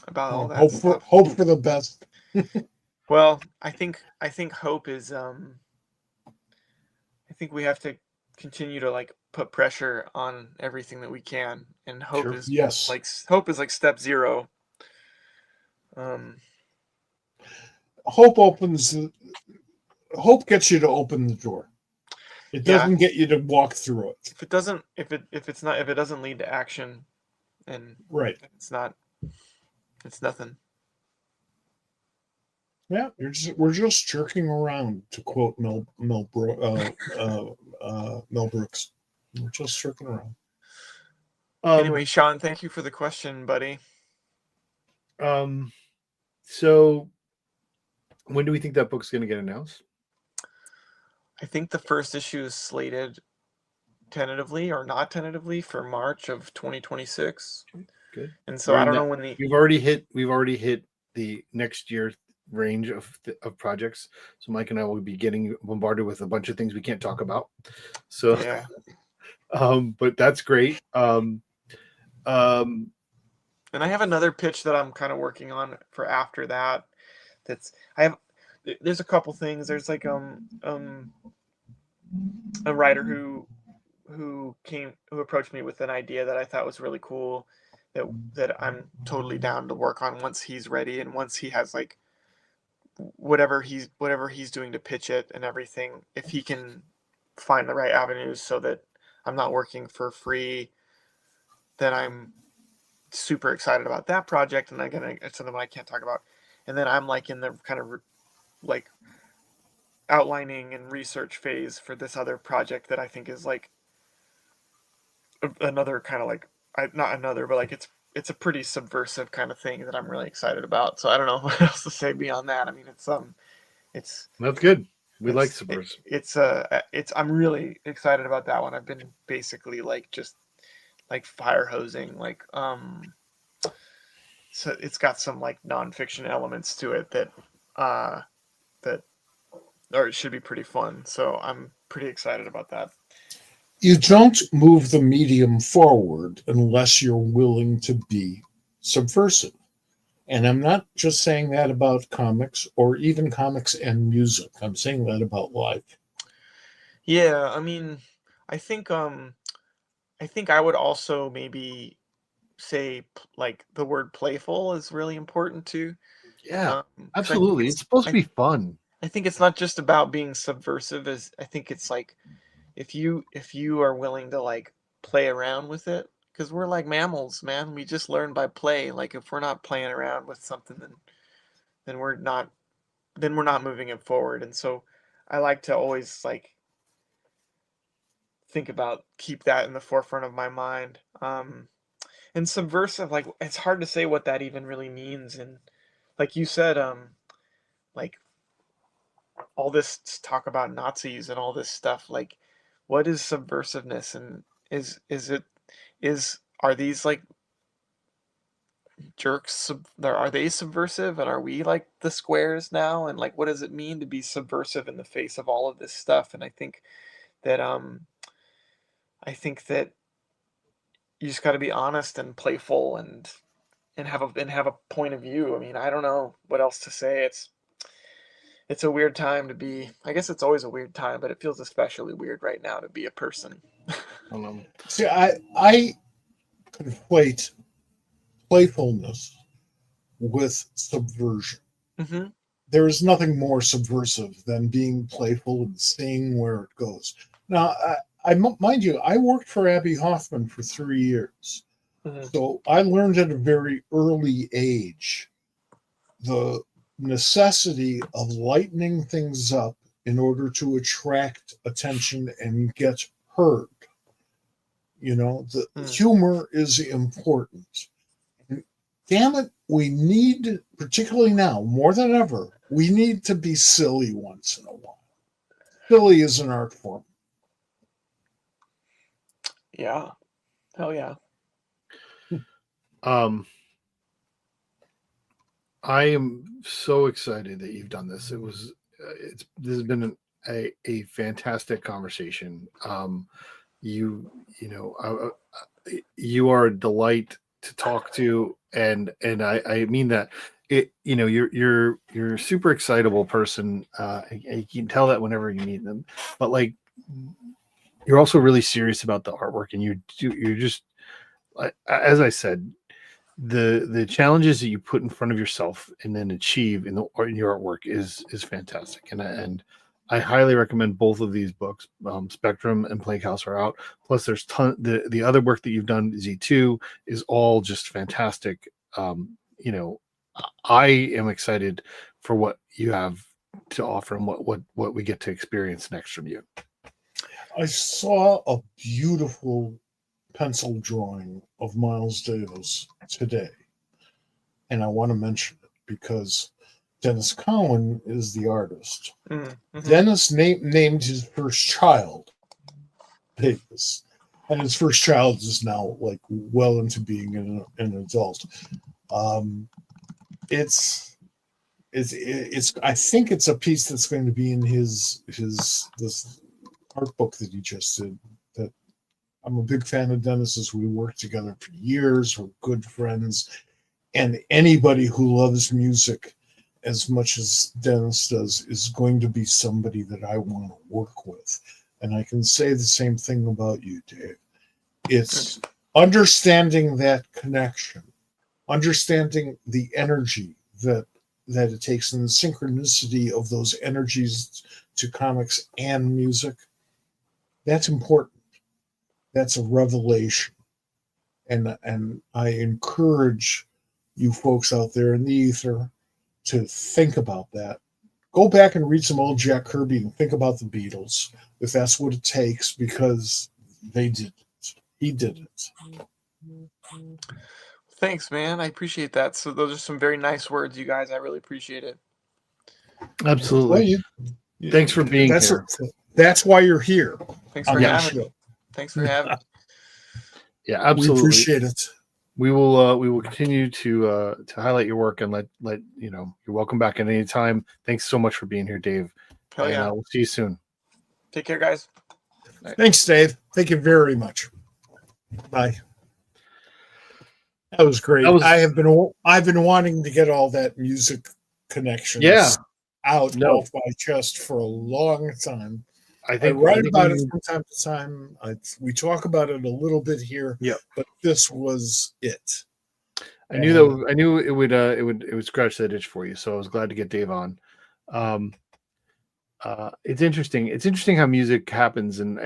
[SPEAKER 5] about all that stuff.
[SPEAKER 3] Hope for the best.
[SPEAKER 5] Well, I think hope is I think we have to continue to like put pressure on everything that we can, and hope
[SPEAKER 2] Sure.
[SPEAKER 5] is
[SPEAKER 3] Yes.
[SPEAKER 5] like step zero.
[SPEAKER 3] Hope gets you to open the door. It doesn't get you to walk through it.
[SPEAKER 5] If it doesn't lead to action, and
[SPEAKER 3] right,
[SPEAKER 5] it's nothing.
[SPEAKER 3] Yeah, we're just jerking around, to quote Mel Brooks. We're just jerking around.
[SPEAKER 5] Anyway, Sean, thank you for the question, buddy.
[SPEAKER 2] So when do we think that book's going to get announced?
[SPEAKER 5] I think the first issue is slated tentatively or not tentatively for March of 2026.
[SPEAKER 2] Good.
[SPEAKER 5] And so
[SPEAKER 2] We're
[SPEAKER 5] I
[SPEAKER 2] in
[SPEAKER 5] don't
[SPEAKER 2] that-
[SPEAKER 5] know when the
[SPEAKER 2] We've already hit the next year range of projects. So Mike and I will be getting bombarded with a bunch of things we can't talk about. So,
[SPEAKER 5] yeah.
[SPEAKER 2] but that's great.
[SPEAKER 5] And I have another pitch that I'm kind of working on for after that. There's a couple things. There's like a writer who approached me with an idea that I thought was really cool, that I'm totally down to work on once he's ready and once he has like whatever he's doing to pitch it and everything, if he can find the right avenues so that I'm not working for free, then I'm super excited about that project. And again, it's something I can't talk about. And then I'm like in the kind of like outlining and research phase for this other project that I think is like another kind of like not another, but like it's a pretty subversive kind of thing that I'm really excited about. So I don't know what else to say beyond that. I mean, it's
[SPEAKER 2] that's good. We like
[SPEAKER 5] it's
[SPEAKER 2] subversive.
[SPEAKER 5] it's I'm really excited about that one. I've been basically like just like fire hosing like so it's got some like nonfiction elements to it that that or it should be pretty fun. So I'm pretty excited about that.
[SPEAKER 3] You don't move the medium forward unless you're willing to be subversive. And I'm not just saying that about comics or even comics and music. I'm saying that about life.
[SPEAKER 5] Yeah, I mean, I think I would also maybe say like the word playful is really important too.
[SPEAKER 2] Yeah,
[SPEAKER 5] 'Cause
[SPEAKER 2] absolutely. It's supposed to be fun.
[SPEAKER 5] I think it's not just about being subversive. As I think it's like if you are willing to like play around with it, because we're like mammals, man. We just learn by play. Like if we're not playing around with something, then we're not moving it forward. And so I like to always like keep that in the forefront of my mind. And subversive, like it's hard to say what that even really means. And like you said, like all this talk about Nazis and all this stuff, like what is subversiveness, and are these like jerks are they subversive, and are we like the squares now, and like what does it mean to be subversive in the face of all of this stuff? And that I think that you just got to be honest and playful and have a point of view. I mean, I don't know what else to say. It's a weird time to be. I guess it's always a weird time, but it feels especially weird right now to be a person.
[SPEAKER 3] See, I conflate playfulness with subversion.
[SPEAKER 5] Mm-hmm.
[SPEAKER 3] There is nothing more subversive than being playful and seeing where it goes. Now, mind you, I worked for Abby Hoffman for 3 years.
[SPEAKER 5] Mm-hmm.
[SPEAKER 3] So I learned at a very early age the necessity of lightening things up in order to attract attention and get heard. You know, the humor is important. And damn it, we need, particularly now, more than ever, we need to be silly once in a while. Silly is an art form.
[SPEAKER 5] Yeah. Hell yeah.
[SPEAKER 2] I am so excited that you've done this. This has been a fantastic conversation. You you are a delight to talk to, and I mean that. You're a super excitable person. You can tell that whenever you meet them, but like you're also really serious about the artwork, and you're just, as I said, the challenges that you put in front of yourself and then achieve in your artwork is fantastic, and I highly recommend both of these books. Spectrum and Plague House are out. Plus, there's the other work that you've done. Z2 is all just fantastic. I am excited for what you have to offer and what we get to experience next from you.
[SPEAKER 3] I saw a beautiful pencil drawing of Miles Davis today, and I want to mention it because Dennis Cowan is the artist.
[SPEAKER 5] Mm-hmm.
[SPEAKER 3] Dennis named his first child Davis, and his first child is now like well into being an adult. It's I think it's a piece that's going to be in his this art book that he just did. That I'm a big fan of Dennis's. We worked together for years. We're good friends, and anybody who loves music as much as Dennis does is going to be somebody that I want to work with. And I can say the same thing about you, Dave. It's understanding that connection, understanding the energy that it takes, and the synchronicity of those energies to comics and music. That's important. That's a revelation. And I encourage you folks out there in the ether to think about that. Go back and read some old Jack Kirby and think about the Beatles, if that's what it takes, because they did it. He did it.
[SPEAKER 5] Thanks, man. I appreciate that. So those are some very nice words, you guys. I really appreciate it.
[SPEAKER 2] Absolutely.
[SPEAKER 3] Well,
[SPEAKER 2] Thanks for being here.
[SPEAKER 3] That's why you're here.
[SPEAKER 5] Thanks for having me. Thanks for having me.
[SPEAKER 2] Yeah, absolutely.
[SPEAKER 3] We appreciate it.
[SPEAKER 2] We will continue to highlight your work and let you know you're welcome back at any time. Thanks so much for being here, Dave.
[SPEAKER 5] Hell yeah.
[SPEAKER 2] We'll see you soon.
[SPEAKER 5] Take care, guys.
[SPEAKER 3] Thanks, Dave. Thank you very much. Bye. That was great. I've been wanting to get all that music connections off my chest for a long time. I write about it from time to time. We talk about it a little bit here.
[SPEAKER 2] Yeah, but
[SPEAKER 3] this was it.
[SPEAKER 2] I knew it would scratch that itch for you. So I was glad to get Dave on. It's interesting. It's interesting how music happens, and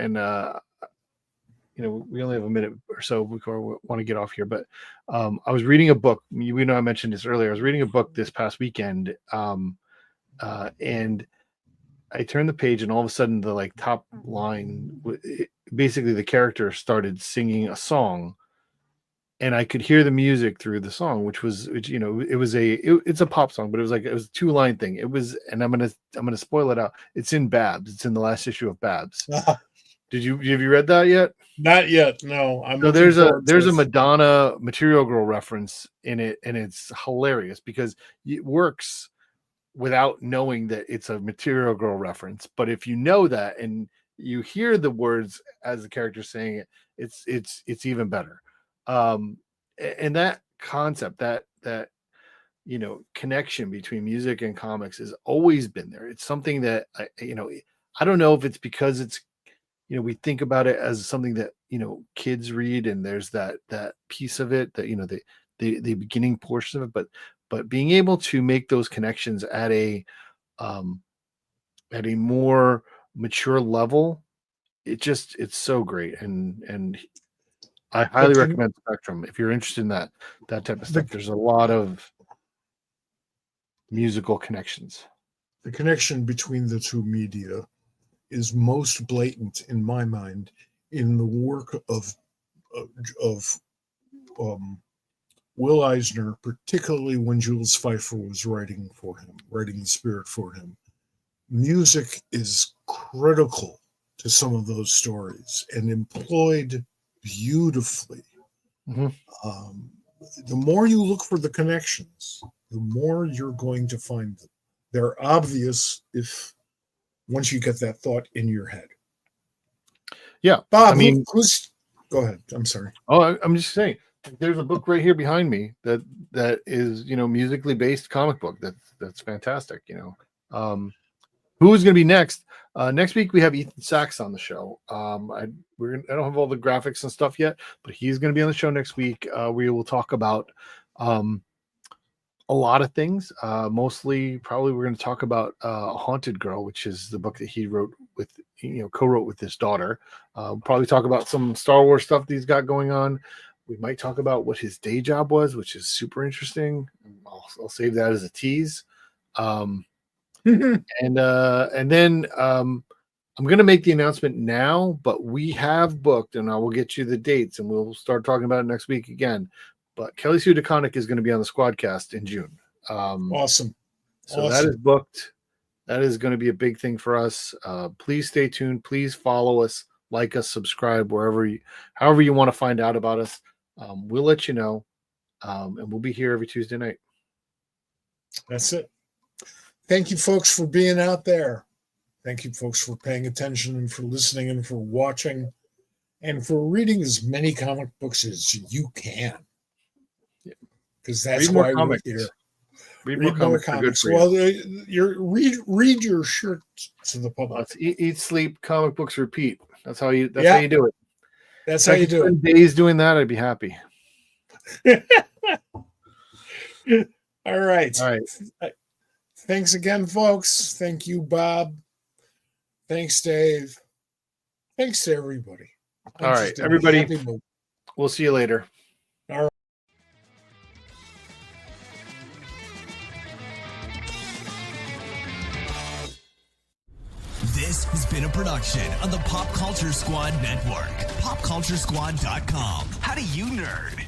[SPEAKER 2] you know, we only have a minute or so before we want to get off here. But I was reading a book. We know I mentioned this earlier. I was reading a book this past weekend, and I turned the page, and all of a sudden, the top line, basically the character started singing a song, and I could hear the music through the song, which you know, it's a pop song, but it was a 2-line thing. It was, and I'm gonna spoil it out. It's in Babs. It's in the last issue of Babs. Have you read that yet?
[SPEAKER 3] Not yet. No.
[SPEAKER 2] There's a Madonna Material Girl reference in it, and it's hilarious because it works without knowing that it's a Material Girl reference. But if you know that and you hear the words as the character saying it, it's even better. And that concept, that you know, connection between music and comics has always been there. It's something that I don't know if it's because it's, you know, we think about it as something that, you know, kids read, and there's that piece of it that, you know, the beginning portion of it, but being able to make those connections at a more mature level, it's so great. And I highly recommend Spectrum if you're interested in that type of stuff. There's a lot of musical connections.
[SPEAKER 3] The connection between the two media is most blatant in my mind in the work of Will Eisner, particularly when Jules Pfeiffer was writing the spirit for him. Music is critical to some of those stories and employed beautifully.
[SPEAKER 2] Mm-hmm.
[SPEAKER 3] The more you look for the connections, the more you're going to find them. They're obvious once you get that thought in your head.
[SPEAKER 2] Yeah.
[SPEAKER 3] Bob, go ahead. I'm sorry.
[SPEAKER 2] Oh, I'm just saying, there's a book right here behind me that is, you know, musically based comic book. That's fantastic. You know, who's going to be next? Next week we have Ethan Sachs on the show. I don't have all the graphics and stuff yet, but he's going to be on the show next week. We will talk about a lot of things. Mostly, probably we're going to talk about Haunted Girl, which is the book that he wrote with, you know, co-wrote with his daughter. Probably talk about some Star Wars stuff that he's got going on. We might talk about what his day job was, which is super interesting. I'll save that as a tease. And then I'm going to make the announcement now, but we have booked, and I will get you the dates, and we'll start talking about it next week again. But Kelly Sue DeConnick is going to be on the SquadCast in June.
[SPEAKER 3] Awesome.
[SPEAKER 2] So that is booked. That is going to be a big thing for us. Please stay tuned. Please follow us. like us, subscribe, however you want to find out about us. We'll let you know. And we'll be here every Tuesday night.
[SPEAKER 3] That's it. Thank you, folks, for being out there. Thank you, folks, for paying attention and for listening and for watching and for reading as many comic books as you can. Because that's why we're here.
[SPEAKER 2] Read more comics.
[SPEAKER 3] Well, read your shirt to the public.
[SPEAKER 2] Eat, sleep, comic books, repeat. That's how you do it.
[SPEAKER 3] That's how you do it.
[SPEAKER 2] Days doing that, I'd be happy.
[SPEAKER 3] All right.
[SPEAKER 2] All right.
[SPEAKER 3] Thanks again, folks. Thank you, Bob. Thanks, Dave. Thanks to everybody.
[SPEAKER 2] All right, everybody. We'll see you later.
[SPEAKER 3] All right.
[SPEAKER 6] This has been a production of the Pop Culture Squad Network. PopCultureSquad.com. How do you nerd?